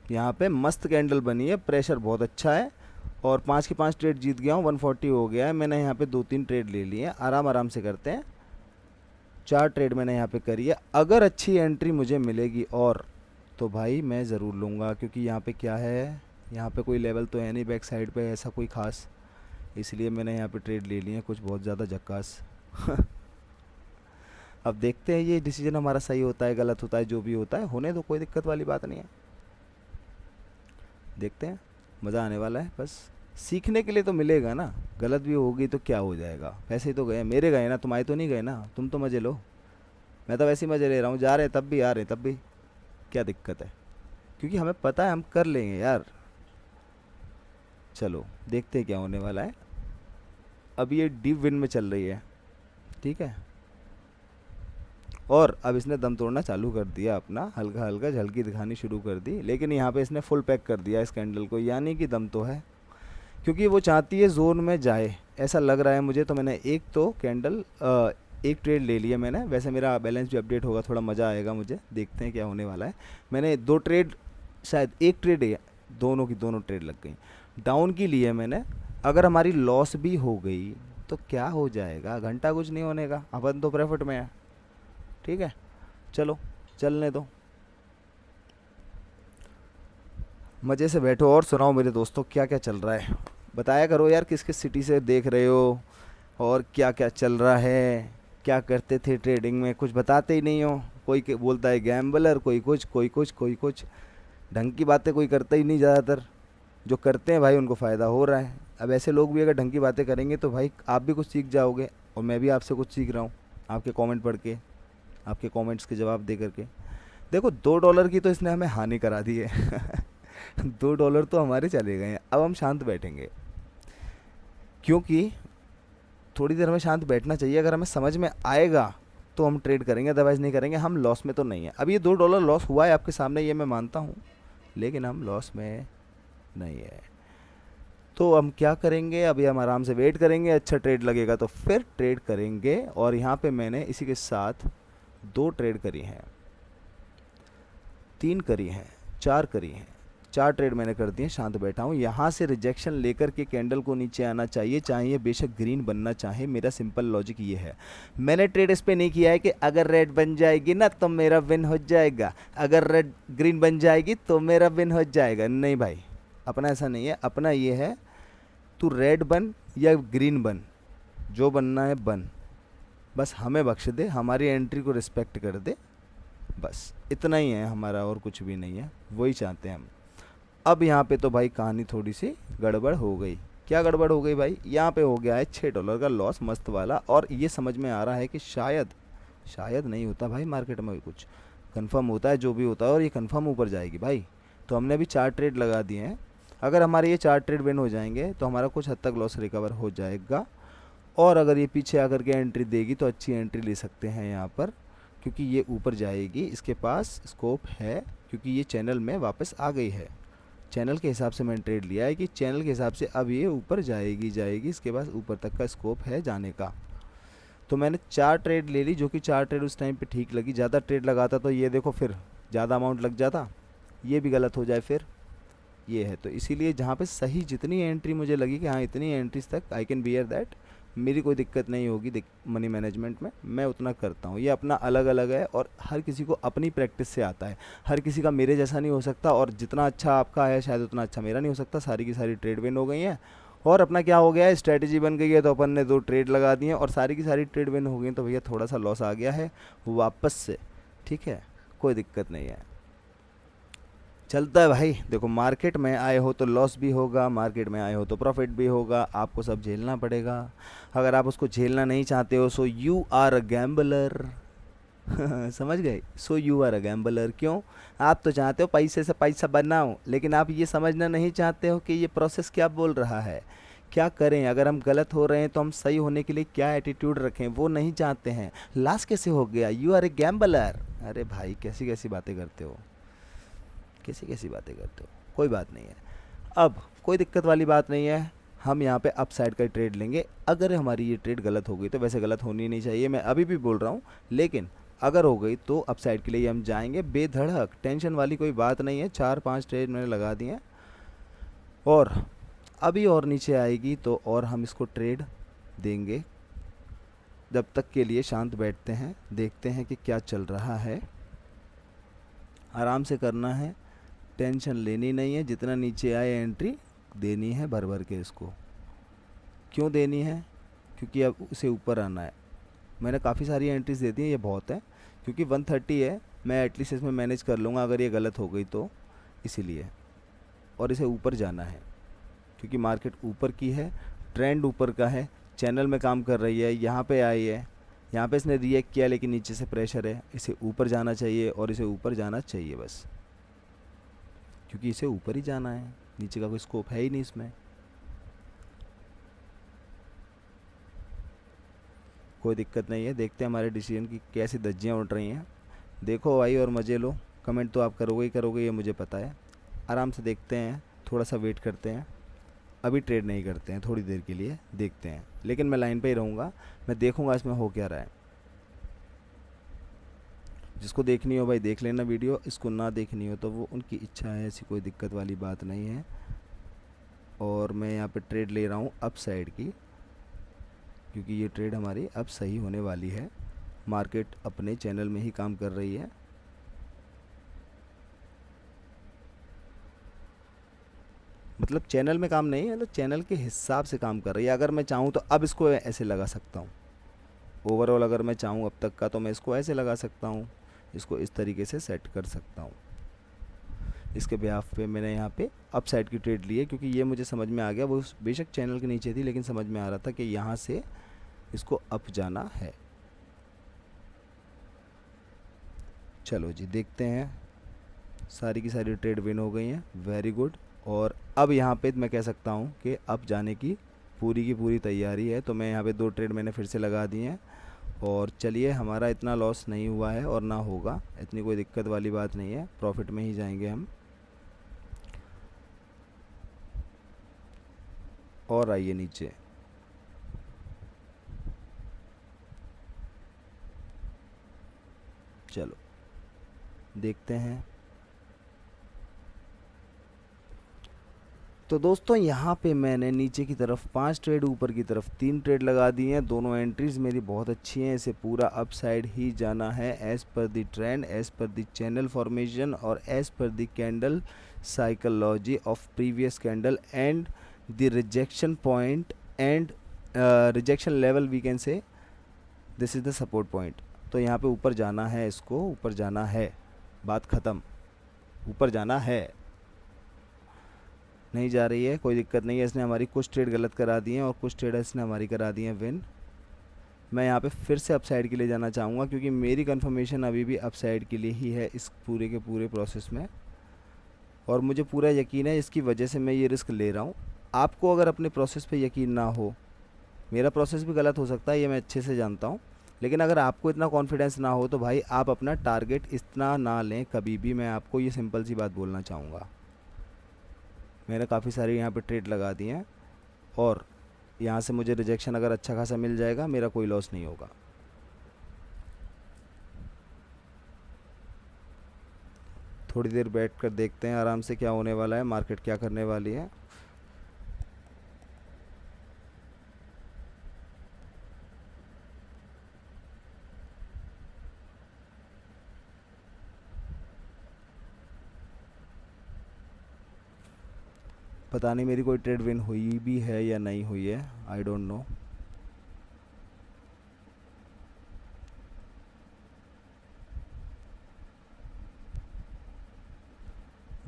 यहाँ पे मस्त कैंडल बनी है, प्रेशर बहुत अच्छा है, और 5 की 5 ट्रेड जीत गया हूँ, 140 हो गया है। मैंने यहाँ पे 2-3 ट्रेड ले लिए हैं, आराम आराम से करते हैं। 4 ट्रेड मैंने यहाँ पे करी है। अगर अच्छी एंट्री मुझे मिलेगी और तो भाई मैं ज़रूर लूँगा, क्योंकि यहाँ पे क्या है, यहाँ पे कोई लेवल तो है नहीं बैक साइड पे ऐसा कोई ख़ास, इसलिए मैंने यहाँ पे ट्रेड ले लिए हैं कुछ बहुत ज़्यादा झक्कास। अब देखते हैं ये डिसीजन हमारा सही होता है गलत होता है, जो भी होता है होने दो, कोई दिक्कत वाली बात नहीं है। देखते हैं, मज़ा आने वाला है। बस सीखने के लिए तो मिलेगा ना, गलत भी होगी तो क्या हो जाएगा, पैसे ही तो गए, मेरे गए ना, तुम्हारे तो नहीं गए ना, तुम तो मज़े लो। मैं तो वैसे ही मज़े ले रहा हूँ, जा रहे हैं तब भी, आ रहे हैं तब भी, क्या दिक्कत है, क्योंकि हमें पता है हम कर लेंगे यार। चलो देखते हैं क्या होने वाला है। अब ये डीप विन में चल रही है, ठीक है, और अब इसने दम तोड़ना चालू कर दिया अपना, हल्का हल्का झलकी दिखानी शुरू कर दी, लेकिन यहाँ पे इसने फुल पैक कर दिया इस कैंडल को, यानी कि दम तो है, क्योंकि वो चाहती है जोन में जाए, ऐसा लग रहा है मुझे। तो मैंने एक तो कैंडल एक ट्रेड ले लिया मैंने, वैसे मेरा बैलेंस भी अपडेट होगा, थोड़ा मज़ा आएगा मुझे, देखते हैं क्या होने वाला है। मैंने 2 ट्रेड, शायद एक ट्रेड है, दोनों की दोनों ट्रेड लग गई, डाउन की ली है मैंने। अगर हमारी लॉस भी हो गई तो क्या हो जाएगा, घंटा कुछ नहीं होने का, अपन तो प्रॉफिट में है, ठीक है। चलो चलने दो, मज़े से बैठो और सुनाओ मेरे दोस्तों क्या क्या चल रहा है। बताया करो यार किस किस सिटी से देख रहे हो और क्या क्या चल रहा है, क्या करते थे ट्रेडिंग में, कुछ बताते ही नहीं हो। कोई बोलता है गैम्बलर, कोई कुछ कोई कुछ कोई कुछ, ढंग की बातें कोई करता ही नहीं ज़्यादातर। जो करते हैं भाई उनको फ़ायदा हो रहा है। अब ऐसे लोग भी अगर ढंग की बातें करेंगे तो भाई आप भी कुछ सीख जाओगे, और मैं भी आपसे कुछ सीख रहा हूँ आपके कमेंट पढ़ के, आपके कमेंट्स के जवाब दे करके। देखो $2 की तो इसने हमें हानि करा दी है। $2 तो हमारे चले गए हैं, अब हम शांत बैठेंगे, क्योंकि थोड़ी देर हमें शांत बैठना चाहिए। अगर हमें समझ में आएगा तो हम ट्रेड करेंगे, अदरवाइज़ नहीं करेंगे। हम लॉस में तो नहीं है। अब ये $2 लॉस हुआ है आपके सामने, ये मैं मानता हूँ, लेकिन हम लॉस में नहीं है। तो हम क्या करेंगे, अभी हम आराम से वेट करेंगे, अच्छा ट्रेड लगेगा तो फिर ट्रेड करेंगे। और यहाँ पे मैंने इसी के साथ 2 ट्रेड करी हैं, 3 करी हैं, 4 करी हैं, 4 ट्रेड मैंने कर दिए, शांत बैठा हूँ। यहाँ से रिजेक्शन लेकर के कैंडल को नीचे आना चाहिए, चाहे बेशक ग्रीन बनना चाहे। मेरा सिंपल लॉजिक ये है, मैंने ट्रेड इस पे नहीं किया है कि अगर रेड बन जाएगी ना तो मेरा विन हो जाएगा, अगर रेड ग्रीन बन जाएगी तो मेरा विन हो जाएगा। नहीं भाई, अपना ऐसा नहीं है। अपना ये है, तू रेड बन या ग्रीन बन, जो बनना है बन, बस हमें बख्श दे, हमारी एंट्री को रिस्पेक्ट कर दे, बस इतना ही है हमारा, और कुछ भी नहीं है, वही चाहते हैं हम। अब यहाँ पे तो भाई कहानी थोड़ी सी गड़बड़ हो गई। क्या गड़बड़ हो गई भाई, यहाँ पे हो गया है $6 का लॉस मस्त वाला, और ये समझ में आ रहा है कि शायद नहीं होता भाई, मार्केट में कुछ कंफर्म होता है, जो भी होता है, और ये कंफर्म ऊपर जाएगी भाई। तो हमने अभी 4 ट्रेड लगा दिए हैं, अगर हमारे ये 4 ट्रेड विन हो जाएंगे तो हमारा कुछ हद तक लॉस रिकवर हो जाएगा। और अगर ये पीछे आकर के एंट्री देगी तो अच्छी एंट्री ले सकते हैं यहाँ पर, क्योंकि ये ऊपर जाएगी, इसके पास स्कोप है, क्योंकि ये चैनल में वापस आ गई है। चैनल के हिसाब से मैंने ट्रेड लिया है कि चैनल के हिसाब से अब ये ऊपर जाएगी, इसके पास ऊपर तक का स्कोप है जाने का। तो मैंने 4 ट्रेड ले ली, जो कि 4 ट्रेड उस टाइम पे ठीक लगी। ज़्यादा ट्रेड लगाता तो ये देखो फिर ज़्यादा अमाउंट लग जाता, ये भी गलत हो जाए फिर, ये है। तो इसीलिए जहाँ पे सही जितनी एंट्री मुझे लगी कि हाँ इतनी एंट्रीज तक आई कैन बियर दैट, मेरी कोई दिक्कत नहीं होगी मनी मैनेजमेंट में, मैं उतना करता हूँ। ये अपना अलग अलग है और हर किसी को अपनी प्रैक्टिस से आता है, हर किसी का मेरे जैसा नहीं हो सकता, और जितना अच्छा आपका है शायद उतना अच्छा मेरा नहीं हो सकता। सारी की सारी ट्रेड विन हो गई हैं और अपना क्या हो गया है, स्ट्रैटेजी बन गई है, तो अपन ने 2 ट्रेड लगा दिए और सारी की सारी ट्रेड विन हो गई। तो भैया थोड़ा सा लॉस आ गया है वापस से, ठीक है, कोई दिक्कत नहीं है, चलता है भाई। देखो मार्केट में आए हो तो लॉस भी होगा, मार्केट में आए हो तो प्रॉफिट भी होगा, आपको सब झेलना पड़ेगा। अगर आप उसको झेलना नहीं चाहते हो so you are a gambler. समझ गए, so you are a gambler. क्यों? आप तो चाहते हो पैसे से पैसा बनाओ, लेकिन आप ये समझना नहीं चाहते हो कि ये प्रोसेस क्या बोल रहा है, क्या करें, अगर हम गलत हो रहे हैं तो हम सही होने के लिए क्या एटीट्यूड रखें, वो नहीं चाहते हैं। लास्ट कैसे हो गया, यू आर ए गैम्बलर। अरे भाई कैसी कैसी बातें करते हो, कैसी कैसी बातें करते हो, कोई बात नहीं है। अब कोई दिक्कत वाली बात नहीं है, हम यहाँ पे अप साइड का ट्रेड लेंगे। अगर हमारी ये ट्रेड गलत हो गई तो वैसे गलत होनी नहीं चाहिए, मैं अभी भी बोल रहा हूँ, लेकिन अगर हो गई तो अप साइड के लिए हम जाएंगे बेधड़क, टेंशन वाली कोई बात नहीं है। 4-5 ट्रेड मैंने लगा दिए और अभी और नीचे आएगी तो और हम इसको ट्रेड देंगे। जब तक के लिए शांत बैठते हैं, देखते हैं कि क्या चल रहा है, आराम से करना है, टेंशन लेनी नहीं है। जितना नीचे आए एंट्री देनी है भर भर के इसको। क्यों देनी है? क्योंकि अब उसे ऊपर आना है। मैंने काफ़ी सारी एंट्रीज दे दी हैं, ये बहुत है, क्योंकि 130 है, मैं एटलीस्ट इसमें मैनेज कर लूँगा अगर ये गलत हो गई तो, इसीलिए। और इसे ऊपर जाना है क्योंकि मार्केट ऊपर की है, ट्रेंड ऊपर का है, चैनल में काम कर रही है, यहाँ पे आई है, यहाँ पे इसने रिएक्ट किया लेकिन नीचे से प्रेशर है, इसे ऊपर जाना चाहिए और इसे ऊपर जाना चाहिए बस, क्योंकि इसे ऊपर ही जाना है, नीचे का कोई स्कोप है ही नहीं इसमें। कोई दिक्कत नहीं है, देखते हैं हमारे डिसीजन की कैसी धज्जियाँ उड़ रही हैं। देखो भाई और मज़े लो, कमेंट तो आप करोगे ही करोगे, ये मुझे पता है। आराम से देखते हैं, थोड़ा सा वेट करते हैं, अभी ट्रेड नहीं करते हैं, थोड़ी देर के लिए देखते हैं, लेकिन मैं लाइन पे ही रहूँगा, मैं देखूँगा इसमें हो क्या रहा है। जिसको देखनी हो भाई देख लेना वीडियो, इसको ना देखनी हो तो वो उनकी इच्छा है, ऐसी कोई दिक्कत वाली बात नहीं है। और मैं यहाँ पे ट्रेड ले रहा हूँ अप साइड की, क्योंकि ये ट्रेड हमारी अब सही होने वाली है, मार्केट अपने चैनल में ही काम कर रही है। मतलब चैनल में काम नहीं है, मतलब चैनल के हिसाब से काम कर रही है। अगर मैं चाहूँ तो अब इसको ऐसे लगा सकता हूँ, ओवरऑल अगर मैं चाहूँ अब तक का तो मैं इसको ऐसे लगा सकता हूँ, इसको इस तरीके से सेट कर सकता हूँ। इसके बिहाफ पे मैंने यहाँ पे अप साइड की ट्रेड ली है, क्योंकि ये मुझे समझ में आ गया, वो बेशक चैनल के नीचे थी लेकिन समझ में आ रहा था कि यहाँ से इसको अप जाना है। चलो जी देखते हैं, सारी की सारी ट्रेड विन हो गई हैं, वेरी गुड। और अब यहाँ पे मैं कह सकता हूँ कि अप जाने की पूरी तैयारी है, तो मैं यहाँ पे 2 ट्रेड मैंने फिर से लगा दी हैं। और चलिए, हमारा इतना लॉस नहीं हुआ है और ना होगा, इतनी कोई दिक्कत वाली बात नहीं है, प्रॉफिट में ही जाएंगे हम। और आइए नीचे, चलो देखते हैं। तो दोस्तों यहाँ पे मैंने नीचे की तरफ 5 ट्रेड, ऊपर की तरफ 3 ट्रेड लगा दिए हैं। दोनों एंट्रीज मेरी बहुत अच्छी हैं, इसे पूरा अप साइड ही जाना है as per the trend, as per the channel formation और as per the candle psychology of previous candle and the rejection point and rejection level, we can say this is the support point. तो यहाँ पे ऊपर जाना है, इसको ऊपर जाना है, बात ख़त्म, ऊपर जाना है। नहीं जा रही है, कोई दिक्कत नहीं है, इसने हमारी कुछ ट्रेड गलत करा दी हैं और कुछ ट्रेड इसने हमारी करा दी हैं विन। मैं यहाँ पे फिर से अप साइड के लिए जाना चाहूँगा, क्योंकि मेरी कंफर्मेशन अभी भी अप साइड के लिए ही है इस पूरे के पूरे प्रोसेस में, और मुझे पूरा यकीन है, इसकी वजह से मैं ये रिस्क ले रहा हूँ। आपको अगर अपने प्रोसेस पे यकीन ना हो, मेरा प्रोसेस भी गलत हो सकता है, ये मैं अच्छे से जानता हूँ, लेकिन अगर आपको इतना कॉन्फिडेंस ना हो तो भाई आप अपना टारगेट इतना ना लें कभी भी। मैं आपको ये सिंपल सी बात बोलना चाहूँगा। मैंने काफ़ी सारी यहाँ पे ट्रेड लगा दी हैं और यहाँ से मुझे रिजेक्शन अगर अच्छा खासा मिल जाएगा, मेरा कोई लॉस नहीं होगा। थोड़ी देर बैठ कर देखते हैं आराम से क्या होने वाला है, मार्केट क्या करने वाली है। पता नहीं मेरी कोई ट्रेड विन हुई भी है या नहीं हुई है, आई डोंट नो।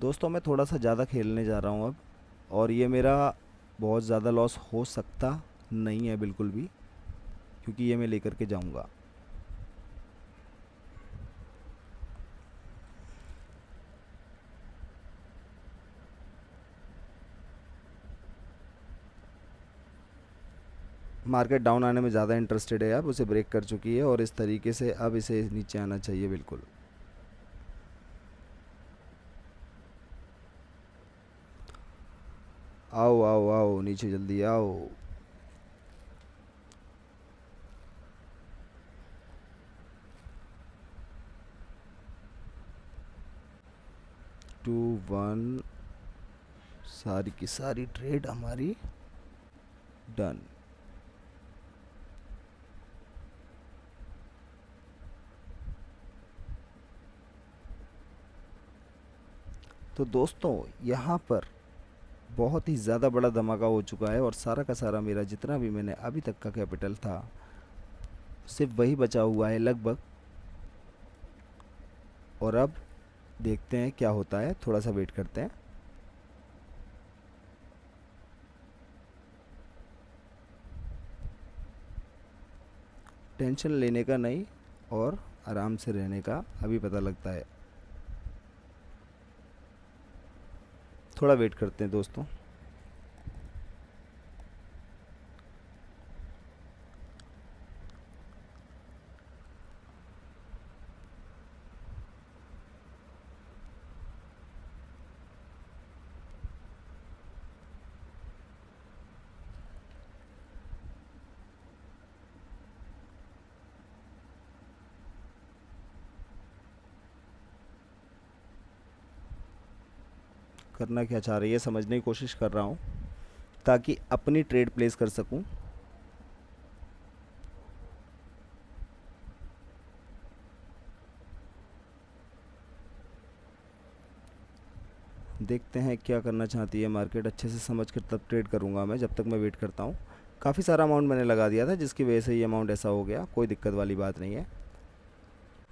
दोस्तों मैं थोड़ा सा ज़्यादा खेलने जा रहा हूँ अब, और ये मेरा बहुत ज़्यादा लॉस हो सकता नहीं है बिल्कुल भी, क्योंकि ये मैं लेकर के जाऊँगा। मार्केट डाउन आने में ज़्यादा इंटरेस्टेड है, अब उसे ब्रेक कर चुकी है और इस तरीके से अब इसे नीचे आना चाहिए बिल्कुल। आओ आओ आओ नीचे जल्दी आओ। 2-1, सारी की सारी ट्रेड हमारी डन। तो दोस्तों यहाँ पर बहुत ही ज़्यादा बड़ा धमाका हो चुका है, और सारा का सारा मेरा जितना भी मैंने अभी तक का कैपिटल था सिर्फ वही बचा हुआ है लगभग। और अब देखते हैं क्या होता है, थोड़ा सा वेट करते हैं। टेंशन लेने का नहीं और आराम से रहने का अभी पता लगता है। थोड़ा वेट करते हैं दोस्तों। करना क्या चाह रही है समझने की कोशिश कर रहा हूँ, ताकि अपनी ट्रेड प्लेस कर सकूँ। देखते हैं क्या करना चाहती है मार्केट, अच्छे से समझ कर तब ट्रेड करूँगा मैं, जब तक मैं वेट करता हूँ। काफ़ी सारा अमाउंट मैंने लगा दिया था, जिसकी वजह से ये अमाउंट ऐसा हो गया, कोई दिक्कत वाली बात नहीं है।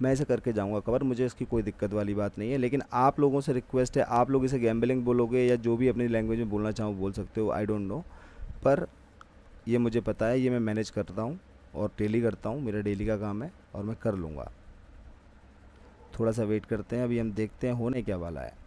मैं इसे करके जाऊंगा कवर, मुझे इसकी कोई दिक्कत वाली बात नहीं है। लेकिन आप लोगों से रिक्वेस्ट है, आप लोग इसे गैम्बलिंग बोलोगे या जो भी अपनी लैंग्वेज में बोलना चाहो बोल सकते हो, आई डोंट नो। पर ये मुझे पता है, ये मैं मैनेज करता हूँ और डेली करता हूँ, मेरा डेली का काम है और मैं कर लूँगा। थोड़ा सा वेट करते हैं, अभी हम देखते हैं होने क्या वाला है।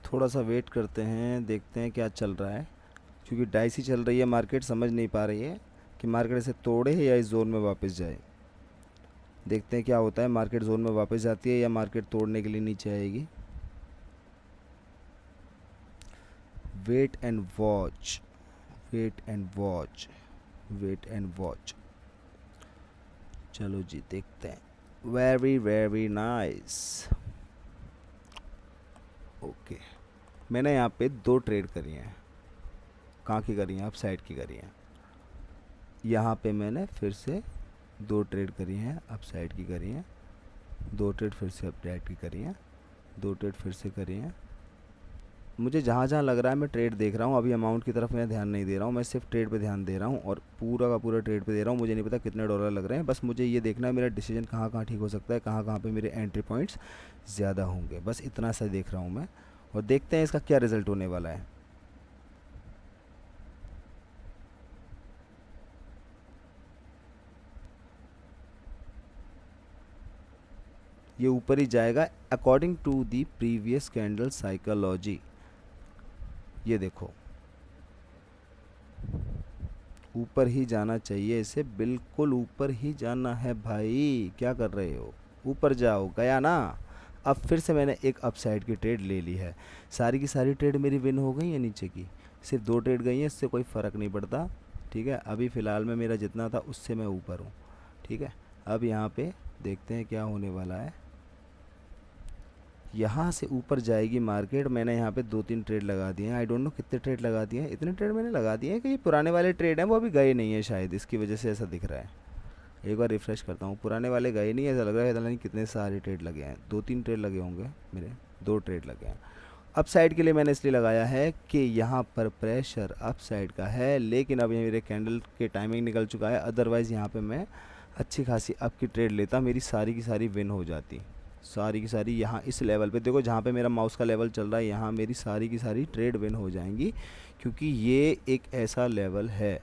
थोड़ा सा वेट करते हैं, देखते हैं क्या चल रहा है, क्योंकि डाइसी चल रही है मार्केट, समझ नहीं पा रही है कि मार्केट इसे तोड़े या इस जोन में वापस जाए। देखते हैं क्या होता है, मार्केट जोन में वापस जाती है या मार्केट तोड़ने के लिए नीचे आएगी। Wait and watch, wait and watch, wait and watch. चलो जी देखते हैं। Very very nice. ओके, मैंने यहाँ पे 2 ट्रेड करी हैं। कहाँ की करी हैं? अप साइड की करी हैं। यहाँ पे मैंने फिर से 2 ट्रेड करी हैं, अप साइड की करी हैं। 2 ट्रेड फिर से अप साइड की करी हैं। 2 ट्रेड फिर से करी हैं। मुझे जहाँ जहाँ लग रहा है मैं ट्रेड देख रहा हूँ, अभी अमाउंट की तरफ मैं ध्यान नहीं दे रहा हूँ, मैं सिर्फ ट्रेड पे ध्यान दे रहा हूँ, और पूरा का पूरा ट्रेड पे दे रहा हूँ। मुझे नहीं पता कितने डॉलर लग रहे हैं, बस मुझे ये देखना है मेरा डिसीजन कहाँ कहाँ ठीक हो सकता है, कहाँ कहाँ पे मेरे एंट्री पॉइंट्स ज़्यादा होंगे, बस इतना सा देख रहा हूँ मैं। और देखते हैं इसका क्या रिज़ल्ट होने वाला है। ये ऊपर ही जाएगा according to the previous candle psychology. ये देखो ऊपर ही जाना चाहिए, इसे बिल्कुल ऊपर ही जाना है भाई। क्या कर रहे हो, ऊपर जाओ, गया ना। अब फिर से मैंने एक अपसाइड की ट्रेड ले ली है। सारी की सारी ट्रेड मेरी विन हो गई है नीचे की, सिर्फ 2 ट्रेड गई हैं, इससे कोई फ़र्क नहीं पड़ता। ठीक है, अभी फ़िलहाल में मेरा जितना था उससे मैं ऊपर हूँ। ठीक है, अब यहाँ पे देखते हैं क्या होने वाला है। यहाँ से ऊपर जाएगी मार्केट। मैंने यहाँ पे 2-3 ट्रेड लगा दिए हैं। आई डोंट नो कितने ट्रेड लगा दिए हैं, इतने ट्रेड मैंने लगा दिए हैं कि ये पुराने वाले ट्रेड हैं वो अभी गए नहीं है, शायद इसकी वजह से ऐसा दिख रहा है। एक बार रिफ़्रेश करता हूँ, पुराने वाले गए नहीं, ऐसा लग रहा है। पता नहीं कितने सारे ट्रेड लगे हैं, 2-3 ट्रेड लगे होंगे मेरे, 2 ट्रेड लगे हैं। अप साइड के लिए मैंने इसलिए लगाया है कि यहाँ पर प्रेशर अप साइड का है, लेकिन अब ये मेरे कैंडल के टाइमिंग निकल चुका है। अदरवाइज़ यहाँ पे मैं अच्छी खासी अप की ट्रेड लेता, मेरी सारी की सारी विन हो जाती, सारी की सारी। यहाँ इस लेवल पे देखो, जहाँ पे मेरा माउस का लेवल चल रहा है, यहाँ मेरी सारी की सारी ट्रेड विन हो जाएंगी, क्योंकि ये एक ऐसा लेवल है।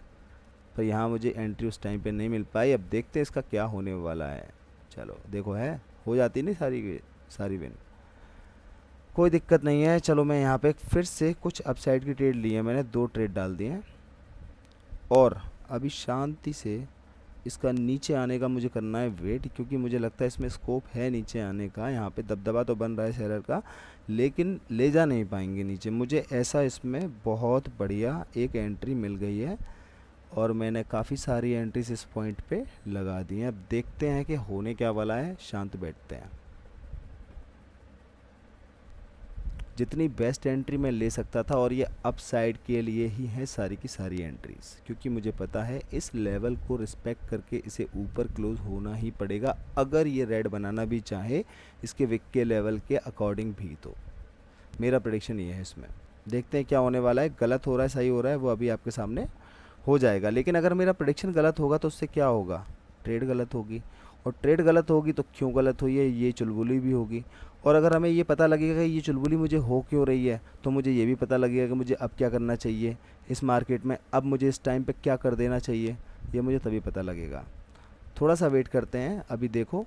पर यहाँ मुझे एंट्री उस टाइम पे नहीं मिल पाई। अब देखते हैं इसका क्या होने वाला है। चलो देखो, है हो जाती नहीं सारी की सारी विन, कोई दिक्कत नहीं है। चलो मैं यहाँ पे फिर से कुछ अपसाइड की ट्रेड ली है मैंने, 2 ट्रेड डाल दिए हैं, और अभी शांति से इसका नीचे आने का मुझे करना है वेट, क्योंकि मुझे लगता है इसमें स्कोप है नीचे आने का। यहाँ पे दबदबा तो बन रहा है शेयर का, लेकिन ले जा नहीं पाएंगे नीचे। मुझे ऐसा इसमें बहुत बढ़िया एक एंट्री मिल गई है, और मैंने काफ़ी सारी एंट्रीज इस पॉइंट पे लगा दी हैं। अब देखते हैं कि होने क्या वाला है, शांत बैठते हैं। जितनी बेस्ट एंट्री मैं ले सकता था, और ये अप साइड के लिए ही है सारी की सारी एंट्रीज, क्योंकि मुझे पता है इस लेवल को रिस्पेक्ट करके इसे ऊपर क्लोज होना ही पड़ेगा, अगर ये रेड बनाना भी चाहे इसके विक के लेवल के अकॉर्डिंग भी। तो मेरा प्रेडिक्शन ये है इसमें। देखते हैं क्या होने वाला है, गलत हो रहा है सही हो रहा है वो अभी आपके सामने हो जाएगा। लेकिन अगर मेरा प्रेडिक्शन गलत होगा तो उससे क्या होगा, ट्रेड गलत होगी, और ट्रेड गलत होगी तो क्यों गलत हुई है ये चुलबुली भी होगी। और अगर हमें ये पता लगेगा कि ये चुलबुली मुझे हो क्यों रही है, तो मुझे ये भी पता लगेगा कि मुझे अब क्या करना चाहिए इस मार्केट में, अब मुझे इस टाइम पे क्या कर देना चाहिए, ये मुझे तभी पता लगेगा। थोड़ा सा वेट करते हैं। अभी देखो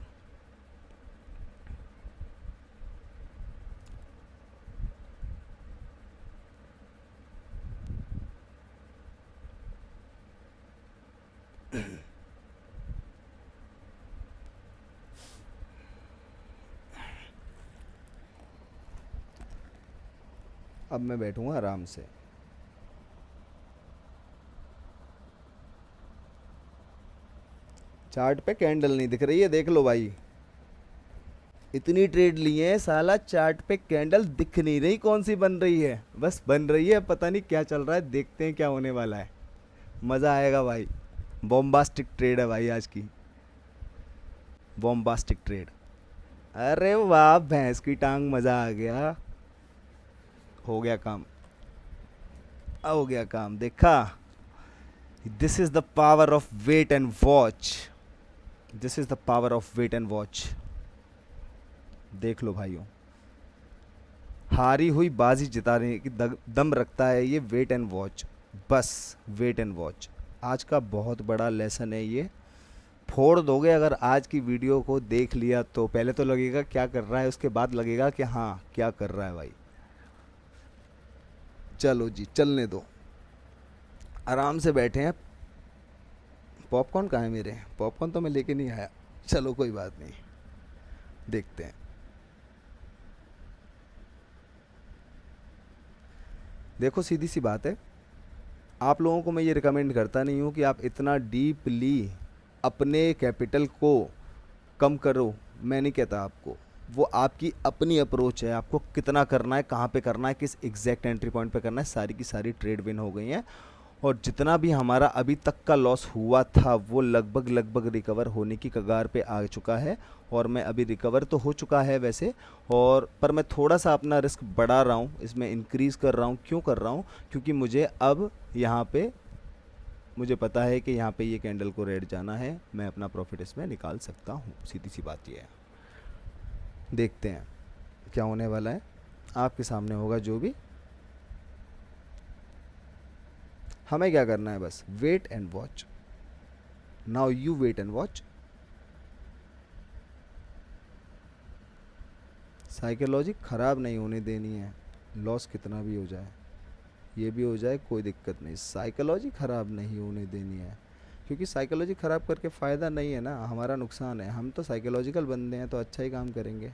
अब मैं बैठूंगा आराम से। चार्ट पे कैंडल नहीं दिख रही है, देख लो भाई, इतनी ट्रेड लिए हैं, साला चार्ट पे कैंडल दिख नहीं रही कौन सी बन रही है, बस बन रही है, पता नहीं क्या चल रहा है। देखते हैं क्या होने वाला है, मज़ा आएगा भाई। बॉम्बास्टिक ट्रेड है भाई आज की, बॉम्बास्टिक ट्रेड। अरे वाह भैंस की टांग, मज़ा आ गया, हो गया काम, हो गया काम, देखा। This is the power of wait and watch, this is the power of wait and watch. देख लो भाइयों, हारी हुई बाजी जिताने की दम रखता है ये वेट एंड वॉच, बस वेट एंड वॉच। आज का बहुत बड़ा लेसन है ये, फोड़ दोगे अगर आज की वीडियो को देख लिया तो। पहले तो लगेगा क्या कर रहा है, उसके बाद लगेगा कि हाँ क्या कर रहा है भाई। चलो जी, चलने दो, आराम से बैठे हैं। पॉपकॉर्न कहाँ है मेरे, पॉपकॉर्न तो मैं लेके नहीं आया, चलो कोई बात नहीं, देखते हैं। देखो सीधी सी बात है, आप लोगों को मैं ये रिकमेंड करता नहीं हूँ कि आप इतना डीपली अपने कैपिटल को कम करो, मैं नहीं कहता आपको। वो आपकी अपनी अप्रोच है, आपको कितना करना है, कहाँ पे करना है, किस एग्जैक्ट एंट्री पॉइंट पे करना है। सारी की सारी ट्रेड विन हो गई हैं, और जितना भी हमारा अभी तक का लॉस हुआ था वो लगभग लगभग रिकवर होने की कगार पे आ चुका है। और मैं अभी रिकवर तो हो चुका है वैसे, और पर मैं थोड़ा सा अपना रिस्क बढ़ा रहा हूँ, इसमें इंक्रीज़ कर रहा हूँ। क्यों कर रहा हूँ, क्योंकि मुझे अब यहाँ पे मुझे पता है कि यहाँ पे ये कैंडल को रेड जाना है, मैं अपना प्रॉफिट इसमें निकाल सकता हूँ। सीधी सी बात ये है, देखते हैं क्या होने वाला है, आपके सामने होगा जो भी। हमें क्या करना है, बस wait and watch. Now you wait and watch. Psychology ख़राब नहीं होने देनी है, लॉस कितना भी हो जाए, ये भी हो जाए कोई दिक्कत नहीं, साइकोलॉजी ख़राब नहीं होने देनी है, क्योंकि साइकोलॉजी ख़राब करके फ़ायदा नहीं है ना, हमारा नुकसान है। हम तो साइकोलॉजिकल बंदे हैं तो अच्छा ही काम करेंगे।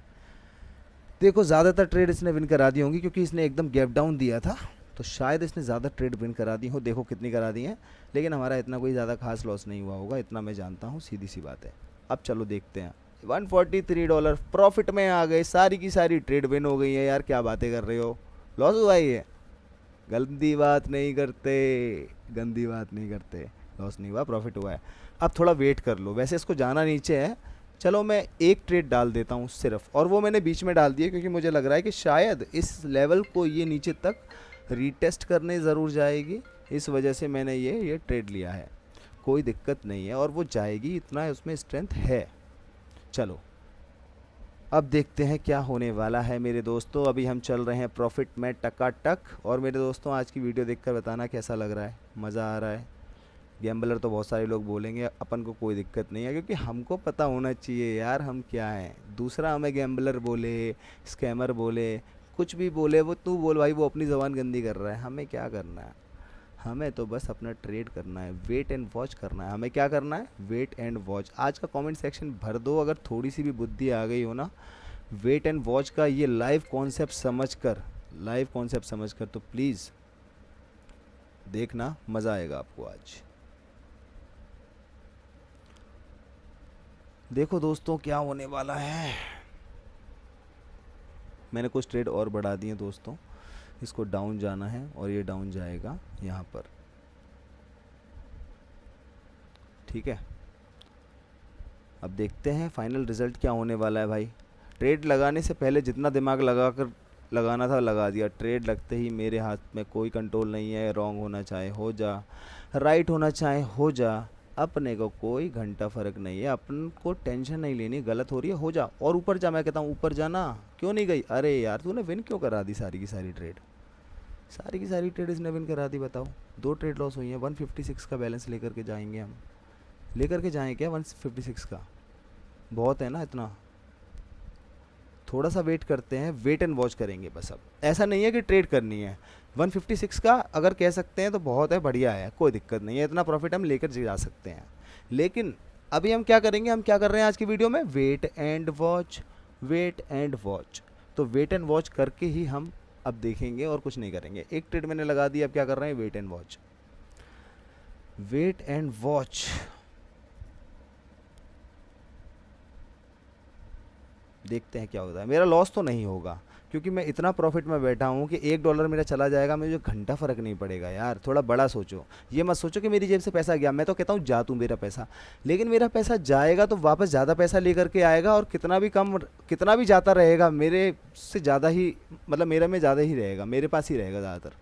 देखो ज़्यादातर ट्रेड इसने विन करा दी होंगी, क्योंकि इसने एकदम गैप डाउन दिया था, तो शायद इसने ज़्यादा ट्रेड विन करा दी हो। देखो कितनी करा दी हैं, लेकिन हमारा इतना कोई ज़्यादा खास लॉस नहीं हुआ होगा, इतना मैं जानता हूँ, सीधी सी बात है। अब चलो देखते हैं, $143 प्रॉफिट में आ गए, सारी की सारी ट्रेड विन हो गई है। यार क्या बातें कर रहे हो, लॉस हुआ ही है? गंदी बात नहीं करते, गंदी बात नहीं करते, लॉस नहीं हुआ, प्रॉफिट हुआ है। अब थोड़ा वेट कर लो, वैसे इसको जाना नीचे है, चलो मैं एक ट्रेड डाल देता हूँ सिर्फ, और वो मैंने बीच में डाल दिया क्योंकि मुझे लग रहा है कि शायद इस लेवल को ये नीचे तक रीटेस्ट करने ज़रूर जाएगी, इस वजह से मैंने ये ट्रेड लिया है। कोई दिक्कत नहीं है, और वो जाएगी, इतना उसमें स्ट्रेंथ है। चलो अब देखते हैं क्या होने वाला है मेरे दोस्तों। अभी हम चल रहे हैं प्रॉफिट में टकाटक। और मेरे दोस्तों आज की वीडियो देखकर बताना कैसा लग रहा है, मज़ा आ रहा है? गैम्बलर तो बहुत सारे लोग बोलेंगे, अपन को कोई दिक्कत नहीं है, क्योंकि हमको पता होना चाहिए यार हम क्या हैं। दूसरा हमें गैम्बलर बोले, स्कैमर बोले, कुछ भी बोले, वो तू बोल भाई, वो अपनी ज़बान गंदी कर रहा है, हमें क्या करना है? हमें तो बस अपना ट्रेड करना है, वेट एंड वॉच करना है। हमें क्या करना है? Wait and watch. आज का कमेंट सेक्शन भर दो, अगर थोड़ी सी भी बुद्धि आ गई हो ना, वेट एंड वॉच का ये लाइव कॉन्सेप्ट समझकर तो प्लीज़ देखना, मज़ा आएगा आपको आज। देखो दोस्तों क्या होने वाला है, मैंने कुछ ट्रेड और बढ़ा दिए दोस्तों, इसको डाउन जाना है और ये डाउन जाएगा यहाँ पर, ठीक है। अब देखते हैं फाइनल रिज़ल्ट क्या होने वाला है भाई। ट्रेड लगाने से पहले जितना दिमाग लगाना था लगा दिया, ट्रेड लगते ही मेरे हाथ में कोई कंट्रोल नहीं है, रॉन्ग होना चाहे हो जा, राइट होना चाहे हो जा, अपने को कोई घंटा फ़र्क नहीं है, अपन को टेंशन नहीं लेनी, गलत हो रही है हो जा, और ऊपर जा। मैं कहता हूँ ऊपर जाना, क्यों नहीं गई? अरे यार तूने विन क्यों करा दी सारी की सारी ट्रेड? सारी की सारी ट्रेड इसने विन करा दी, बताओ। 2 ट्रेड लॉस हुई हैं, 156 का बैलेंस लेकर के जाएंगे हम, लेकर के जाएँ क्या 156 का? बहुत है ना इतना, थोड़ा सा वेट करते हैं, वेट एंड वॉच करेंगे बस। अब ऐसा नहीं है कि ट्रेड करनी है, 156 का अगर कह सकते हैं तो बहुत है, बढ़िया है, कोई दिक्कत नहीं है, इतना प्रॉफिट हम लेकर जा सकते हैं। लेकिन अभी हम क्या करेंगे, हम क्या कर रहे हैं आज की वीडियो में? Wait and watch, wait and watch. तो वेट एंड वॉच करके ही हम अब देखेंगे, और कुछ नहीं करेंगे। एक ट्रेड मैंने लगा दी, अब क्या कर रहे हैं? Wait and watch, wait and watch. देखते हैं क्या होता है। मेरा लॉस तो नहीं होगा, क्योंकि मैं इतना प्रॉफिट में बैठा हूँ कि $1 मेरा चला जाएगा, मुझे घंटा फ़र्क नहीं पड़ेगा यार। थोड़ा बड़ा सोचो, ये मत सोचो कि मेरी जेब से पैसा गया। मैं तो कहता हूँ जा तू मेरा पैसा, लेकिन मेरा पैसा जाएगा तो वापस ज़्यादा पैसा लेकर के आएगा, और कितना भी जाता रहेगा मेरे से ज़्यादा ही, मतलब मेरे में ज़्यादा ही रहेगा, मेरे पास ही रहेगा ज़्यादातर।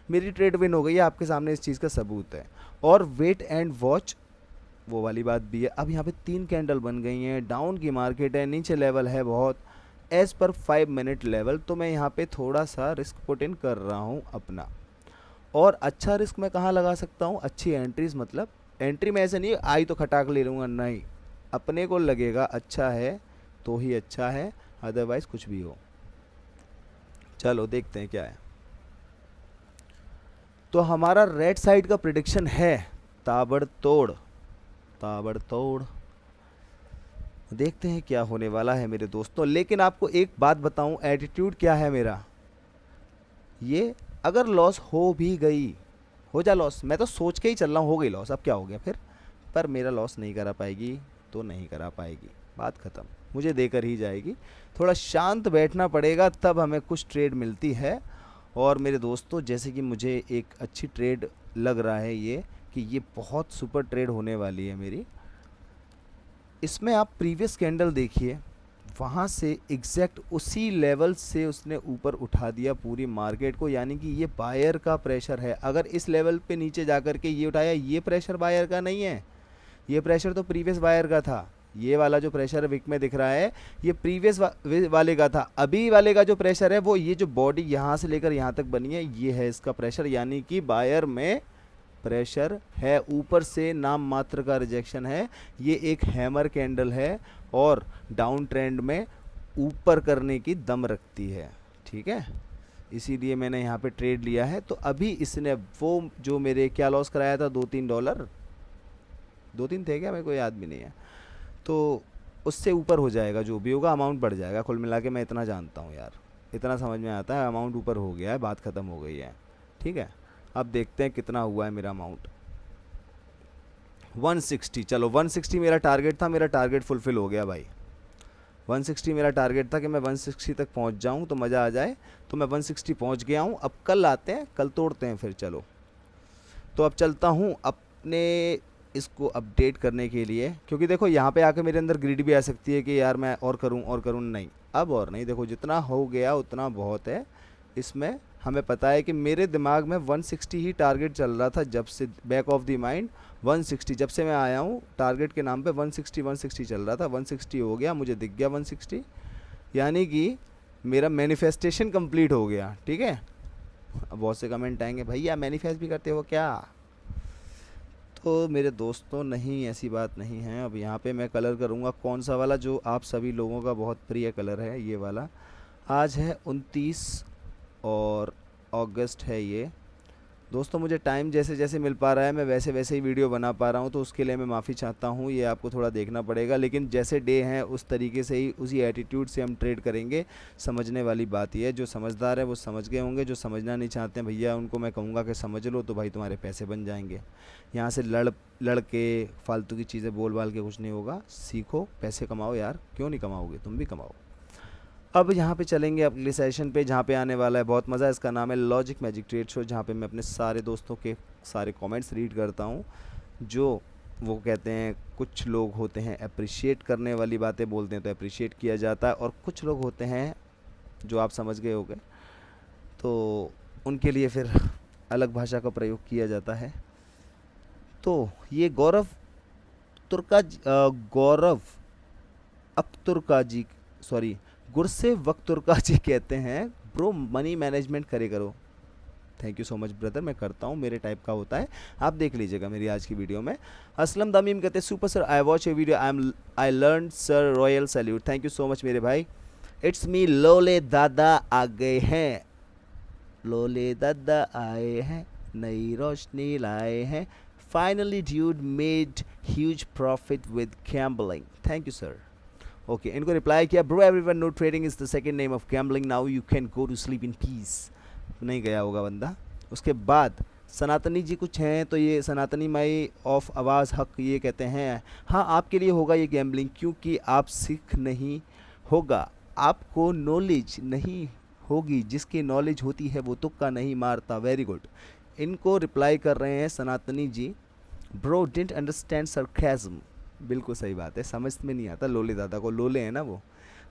मेरी ट्रेड विन हो गई है, आपके सामने इस चीज़ का सबूत है। और वेट एंड वॉच वो वाली बात भी है। अब यहाँ पे 3 कैंडल बन गई हैं, डाउन की मार्केट है, नीचे लेवल है बहुत, एज़ पर 5 मिनट लेवल। तो मैं यहाँ पे थोड़ा सा रिस्क पुट इन कर रहा हूँ अपना। और अच्छा रिस्क मैं कहाँ लगा सकता हूँ? अच्छी एंट्रीज, मतलब एंट्री में ऐसे नहीं आई तो खटाक ले लूँगा, नहीं, अपने को लगेगा अच्छा है तो ही अच्छा है, अदरवाइज़ कुछ भी हो। चलो देखते हैं क्या है। तो हमारा रेड साइड का प्रिडिक्शन है ताबड़तोड़, देखते हैं क्या होने वाला है मेरे दोस्तों। लेकिन आपको एक बात बताऊं, एटीट्यूड क्या है मेरा, ये अगर लॉस हो भी गई, हो जा लॉस, मैं तो सोच के ही चल रहा हूँ, हो गई लॉस, अब क्या हो गया फिर, पर मेरा लॉस नहीं करा पाएगी तो नहीं करा पाएगी, बात ख़त्म, मुझे देकर ही जाएगी। थोड़ा शांत बैठना पड़ेगा, तब हमें कुछ ट्रेड मिलती है। और मेरे दोस्तों जैसे कि मुझे एक अच्छी ट्रेड लग रहा है ये, कि ये बहुत सुपर ट्रेड होने वाली है मेरी। इसमें आप प्रीवियस कैंडल देखिए, वहाँ से एग्जैक्ट उसी लेवल से उसने ऊपर उठा दिया पूरी मार्केट को, यानी कि ये बायर का प्रेशर है। अगर इस लेवल पे नीचे जाकर के ये उठाया, ये प्रेशर बायर का नहीं है, ये प्रेशर तो प्रीवियस बायर का था। ये वाला जो प्रेशर विक में दिख रहा है, ये प्रीवियस वाले का था। अभी वाले का जो प्रेशर है, वो ये जो बॉडी यहाँ से लेकर यहाँ तक बनी है, ये है इसका प्रेशर, यानी कि बायर में प्रेशर है, ऊपर से नाम मात्र का रिजेक्शन है। ये एक हैमर कैंडल है, और डाउन ट्रेंड में ऊपर करने की दम रखती है, ठीक है, इसीलिए मैंने यहाँ पे ट्रेड लिया है। तो अभी इसने वो जो मेरे क्या लॉस कराया था, $2-3, 2-3 थे क्या, मेरे को याद भी नहीं है, तो उससे ऊपर हो जाएगा, जो भी होगा अमाउंट बढ़ जाएगा। कुल मिला के मैं इतना जानता हूँ यार, इतना समझ में आता है, अमाउंट ऊपर हो गया है, बात ख़त्म हो गई है, ठीक है। अब देखते हैं कितना हुआ है मेरा अमाउंट। 160, चलो 160 मेरा टारगेट था, मेरा टारगेट फुलफ़िल हो गया भाई। 160 मेरा टारगेट था कि मैं 160 तक पहुंच जाऊं तो मज़ा आ जाए, तो मैं 160 पहुंच गया हूं। अब कल आते हैं, कल तोड़ते हैं फिर, चलो। तो अब चलता हूं अपने इसको अपडेट करने के लिए, क्योंकि देखो यहाँ पे आके मेरे अंदर ग्रीड भी आ सकती है कि यार मैं और करूँ, नहीं, अब और नहीं, देखो जितना हो गया उतना बहुत है। इसमें हमें पता है कि मेरे दिमाग में 160 ही टारगेट चल रहा था, जब से बैक ऑफ द माइंड 160, जब से मैं आया हूँ टारगेट के नाम पे 160 चल रहा था। 160 हो गया, मुझे दिख गया 160, यानी कि मेरा मैनिफेस्टेशन कंप्लीट हो गया, ठीक है। अब बहुत से कमेंट आएंगे, भैया मैनिफेस्ट भी करते हो क्या? तो मेरे दोस्तों नहीं, ऐसी बात नहीं है। अब यहाँ पे मैं कलर करूँगा कौन सा वाला, जो आप सभी लोगों का बहुत प्रिय कलर है, ये वाला। आज है 29 और अगस्त है ये। दोस्तों मुझे टाइम जैसे जैसे मिल पा रहा है मैं वैसे वैसे ही वीडियो बना पा रहा हूँ, तो उसके लिए मैं माफ़ी चाहता हूँ, ये आपको थोड़ा देखना पड़ेगा। लेकिन जैसे डे हैं उस तरीके से ही, उसी एटीट्यूड से हम ट्रेड करेंगे। समझने वाली बात ये है, जो समझदार है वो समझ गए होंगे, जो समझना नहीं चाहते हैं भैया उनको मैं कहूँगा कि समझ लो, तो भाई तुम्हारे पैसे बन जाएंगे। यहाँ से लड़ के फालतू की चीज़ें बोल बाल के कुछ नहीं होगा, सीखो, पैसे कमाओ यार, क्यों नहीं कमाओगे, तुम भी कमाओ। अब यहाँ पे चलेंगे अगले सेशन पे, जहाँ पे आने वाला है बहुत मज़ा। इसका नाम है लॉजिक मैजिक ट्रेड शो, जहाँ पे मैं अपने सारे दोस्तों के सारे कमेंट्स रीड करता हूँ, जो वो कहते हैं। कुछ लोग होते हैं अप्रिशिएट करने वाली बातें बोलते हैं, तो अप्रिशिएट किया जाता है, और कुछ लोग होते हैं जो आप समझ गए होंगे, तो उनके लिए फिर अलग भाषा का प्रयोग किया जाता है। तो ये गौरव अख्तुर्का जी, सॉरी, गुरसे वक्तुर्का जी कहते हैं, ब्रो मनी मैनेजमेंट करे करो। Thank you so much brother, मैं करता हूँ, मेरे टाइप का होता है, आप देख लीजिएगा मेरी आज की वीडियो में। असलम दमीम कहते हैं, super sir, I watch A video, I learn sir, royal salute. Thank you so much मेरे भाई। इट्स मी, लोले दादा आ गए हैं, लोले दादा आए हैं, नई रोशनी लाए हैं, finally dude made huge profit with gambling. Thank you sir. Okay, इनको रिप्लाई किया, bro everyone know trading is the second name of gambling, now you can go to sleep in peace. नहीं गया होगा बंदा। उसके बाद सनातनी जी कुछ हैं, तो ये सनातनी माई ऑफ आवाज़ हक ये कहते हैं, हाँ आपके लिए होगा ये गैम्बलिंग, क्योंकि आप सीख नहीं होगा, आपको नॉलेज नहीं होगी, जिसकी नॉलेज होती है वो तुक्का नहीं मारता। Very good. इनको रिप्लाई कर रहे हैं सनातनी जी, ब्रो डिडंट अंडरस्टैंड सरकाज़म। बिल्कुल सही बात है, समझ में नहीं आता लोले दादा को, लोले हैं ना वो।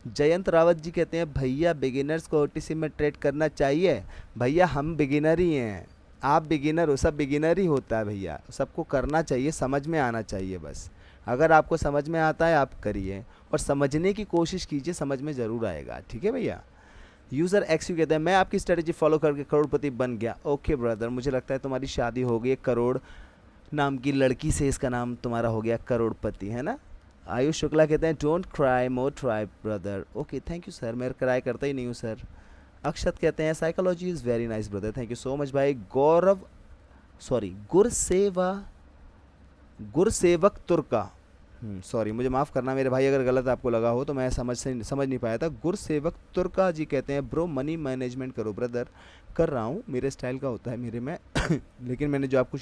जयंत रावत जी कहते हैं, भैया बिगिनर्स को ओटीसी में ट्रेड करना चाहिए। भैया हम बिगिनर ही हैं, आप बिगिनर हो, सब बिगिनर ही होता है भैया, सबको करना चाहिए, समझ में आना चाहिए बस। अगर आपको समझ में आता है आप करिए, और समझने की कोशिश कीजिए, समझ में ज़रूर आएगा, ठीक है भैया। यूज़र एक्स यू कहते हैं, मैं आपकी स्ट्रेटजी फॉलो करके करोड़पति बन गया। ओके ब्रदर, मुझे लगता है तुम्हारी शादी हो गई, करोड़ नाम की लड़की से, इसका नाम तुम्हारा हो गया करोड़पति, है ना। आयुष शुक्ला कहते हैं, don't cry more try brother. Okay thank you sir, मैं क्राई करता ही नहीं हूँ सर। अक्षत कहते हैं, psychology is very nice brother, thank you so much भाई। गुरसेवक तुर्का, सॉरी मुझे माफ़ करना मेरे भाई अगर गलत आपको लगा हो, तो मैं समझ नहीं पाया था। गुरसेवक तुर्का जी कहते हैं, ब्रो मनी मैनेजमेंट करो। ब्रदर कर रहा हूँ, मेरे स्टाइल का होता है मेरे में लेकिन मैंने जो आपको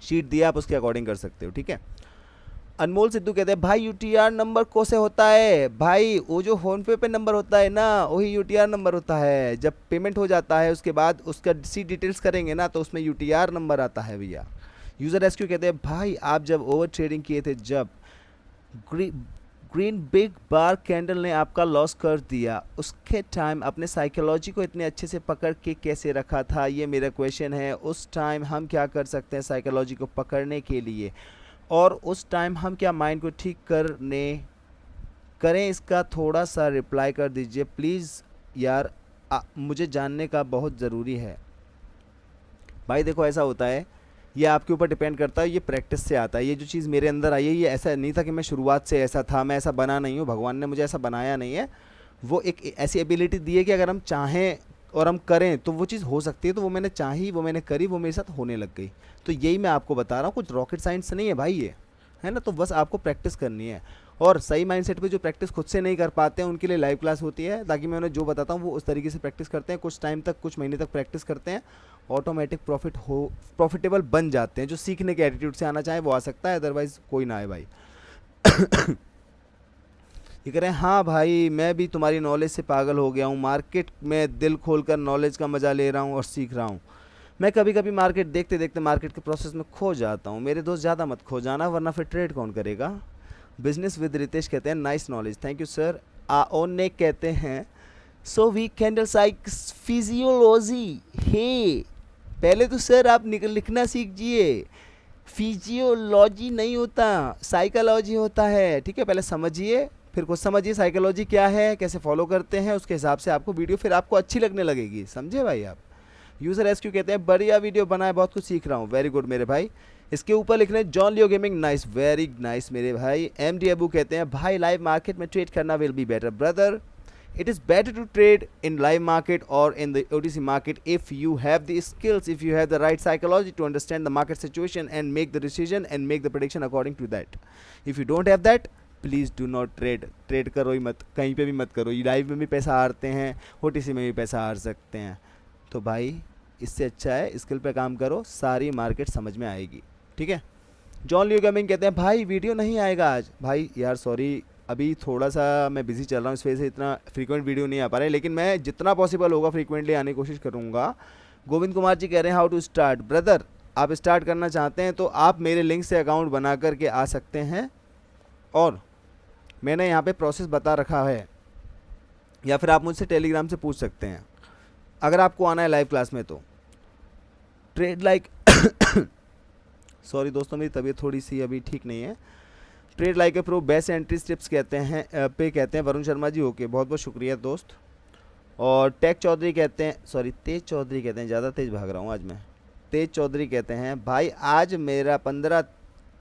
शीट दिया आप उसके अकॉर्डिंग कर सकते हो, ठीक है। अनमोल सिद्धू कहते हैं, भाई यूटीआर नंबर कौन से होता है? भाई वो जो फोन पे नंबर होता है ना, वही यूटीआर नंबर होता है। जब पेमेंट हो जाता है उसके बाद उसका सी डिटेल्स करेंगे ना, तो उसमें यूटीआर नंबर आता है भैया। यूज़र एसक्यू कहते हैं, भाई आप जब ओवर ट्रेडिंग किए थे, जब ग्रीन बिग बार कैंडल ने आपका लॉस कर दिया, उसके टाइम अपने साइकोलॉजी को इतने अच्छे से पकड़ के कैसे रखा था, ये मेरा क्वेश्चन है। उस टाइम हम क्या कर सकते हैं साइकोलॉजी को पकड़ने के लिए, और उस टाइम हम क्या माइंड को ठीक करें, इसका थोड़ा सा रिप्लाई कर दीजिए प्लीज़ यार, मुझे जानने का बहुत ज़रूरी है। भाई देखो ऐसा होता है ये आपके ऊपर डिपेंड करता है, ये प्रैक्टिस से आता है। ये जो चीज़ मेरे अंदर आई है, ये ऐसा नहीं था कि मैं शुरुआत से ऐसा था, मैं ऐसा बना नहीं हूँ, भगवान ने मुझे ऐसा बनाया नहीं है। वो एक ऐसी एबिलिटी दी है कि अगर हम चाहें और हम करें तो वो चीज़ हो सकती है। तो वो मैंने चाही, वो मैंने करी, वो मेरे साथ होने लग गई। तो यही मैं आपको बता रहा हूँ, कुछ रॉकेट साइंस नहीं है भाई ये, है ना। तो बस आपको प्रैक्टिस करनी है, और सही माइंडसेट पे जो प्रैक्टिस खुद से नहीं कर पाते हैं उनके लिए लाइव क्लास होती है, ताकि मैं उन्हें जो बताता हूँ वो उस तरीके से प्रैक्टिस करते हैं, कुछ टाइम तक, कुछ महीने तक प्रैक्टिस करते हैं, ऑटोमेटिक प्रॉफिटेबल बन जाते हैं। जो सीखने के एटीट्यूड से आना चाहे वो आ सकता है, अदरवाइज कोई ना आए भाई। ये कह रहे हैं हाँ भाई मैं भी तुम्हारी नॉलेज से पागल हो गया हूँ, मार्केट में दिल खोलकर नॉलेज का मज़ा ले रहा हूँ और सीख रहा हूँ। मैं कभी कभी मार्केट देखते देखते मार्केट के प्रोसेस में खो जाता हूँ। मेरे दोस्त ज़्यादा मत खो जाना, वरना फिर ट्रेड कौन करेगा। बिजनेस विद रितेश कहते हैं nice knowledge, thank you sir. ओने कहते हैं सो वी कैंडल साइक्स फिजियोलॉजी, हे पहले तो सर आप लिखना सीखिए। फिजियोलॉजी नहीं होता, साइकोलॉजी होता है, ठीक है। पहले समझिए, फिर कुछ समझिए साइकोलॉजी क्या है, कैसे फॉलो करते हैं, उसके हिसाब से आपको वीडियो फिर आपको अच्छी लगने लगेगी, समझे भाई आप। यूज़र एसक्यू कहते हैं बढ़िया वीडियो बनाए, बहुत कुछ सीख रहा हूँ, वेरी गुड मेरे भाई। इसके ऊपर लिख रहे हैं जॉन लियो गेमिंग, नाइस, वेरी नाइस मेरे भाई। एम डी अबू कहते हैं भाई लाइव मार्केट में ट्रेड करना will be better brother, it is better to trade in live market or in the OTC market if you have the skills, if you have the right psychology to understand the market situation and make the decision and make the prediction according to that. If you don't have that, please do not trade करो ही मत, कहीं पे भी मत करो। Live में भी पैसा हारते हैं, OTC में भी पैसा हार सकते हैं। तो भाई इससे अच्छा है स्किल पे काम करो, सारी मार्केट समझ में आएगी, ठीक है। जॉन लियो गेमिंग कहते हैं भाई वीडियो नहीं आएगा आज। भाई यार सॉरी, अभी थोड़ा सा मैं बिज़ी चल रहा हूँ, इस वजह से इतना फ्रीक्वेंट वीडियो नहीं आ पा रहा है, लेकिन मैं जितना पॉसिबल होगा फ्रीक्वेंटली आने की कोशिश करूँगा। गोविंद कुमार जी कह रहे हैं हाउ टू स्टार्ट। ब्रदर आप स्टार्ट करना चाहते हैं तो आप मेरे लिंक से अकाउंट बना करके आ सकते हैं, और मैंने यहाँ पे प्रोसेस बता रखा है, या फिर आप मुझसे टेलीग्राम से पूछ सकते हैं अगर आपको आना है लाइव क्लास में। तो ट्रेड लाइक सॉरी दोस्तों, मेरी तबीयत थोड़ी सी अभी ठीक नहीं है। Trade like a pro best entry tips कहते हैं पे कहते हैं वरुण शर्मा जी, ओके बहुत बहुत शुक्रिया दोस्त। और टेक चौधरी कहते हैं, सॉरी तेज चौधरी कहते हैं, ज़्यादा तेज़ भाग रहा हूँ आज मैं। तेज चौधरी कहते हैं भाई आज मेरा 15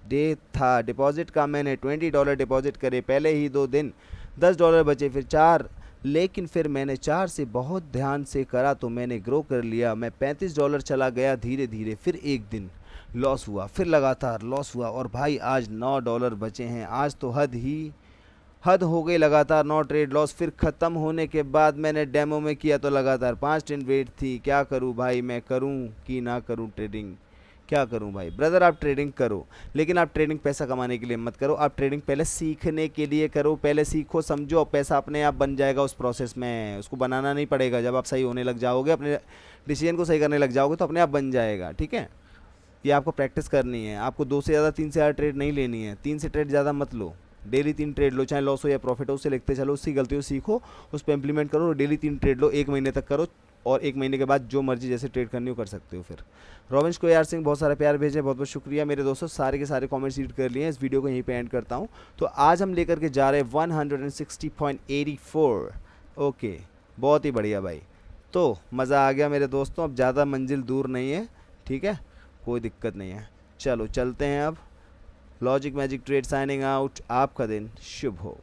डे था डिपॉजिट का, मैंने $20 डिपॉजिट करे, पहले ही 2 दिन $10 बचे, फिर 4, लेकिन फिर मैंने 4 से बहुत ध्यान से करा तो मैंने ग्रो कर लिया। मैं $35 चला गया धीरे धीरे, फिर एक दिन लॉस हुआ, फिर लगातार लॉस हुआ, और भाई आज $9 बचे हैं। आज तो हद हो गई, लगातार 9 ट्रेड लॉस। फिर ख़त्म होने के बाद मैंने डेमो में किया तो लगातार 5 ट्रेड वेट थी। क्या करूं भाई, मैं करूं कि ना करूं ट्रेडिंग, क्या करूं भाई। ब्रदर आप ट्रेडिंग करो, लेकिन आप ट्रेडिंग पैसा कमाने के लिए मत करो, आप ट्रेडिंग पहले सीखने के लिए करो। पहले सीखो समझो, पैसा अपने आप बन जाएगा उस प्रोसेस में, उसको बनाना नहीं पड़ेगा। जब आप सही होने लग जाओगे, अपने डिसीजन को सही करने लग जाओगे तो अपने आप बन जाएगा, ठीक है। ये आपको प्रैक्टिस करनी है, आपको 2 से ज़्यादा 3 से ज़्यादा ट्रेड नहीं लेनी है, 3 से ट्रेड ज़्यादा मत लो। डेली 3 ट्रेड लो, चाहे लॉस हो या प्रॉफिट हो, उससे लिखते चलो, उसकी गलतियों सीखो, उस पर इंप्लीमेंट करो। डेली 3 ट्रेड लो, 1 महीने तक करो, और 1 महीने के बाद जो मर्जी जैसे ट्रेड करनी हो कर सकते हो। फिर रोविंश को यार सिंह बहुत सारे प्यार भेजे, बहुत बहुत शुक्रिया मेरे दोस्तों। सारे के सारे कमेंट्स रीड कर लिए हैं, इस वीडियो को यहीं पे एंड करता हूँ। तो आज हम लेकर के जा रहे हैं 160.84, ओके बहुत ही बढ़िया भाई। तो मज़ा आ गया मेरे दोस्तों, अब ज़्यादा मंजिल दूर नहीं है, ठीक है, कोई दिक्कत नहीं है। चलो चलते हैं अब। Logic magic trade signing out, आपका दिन शुभ हो।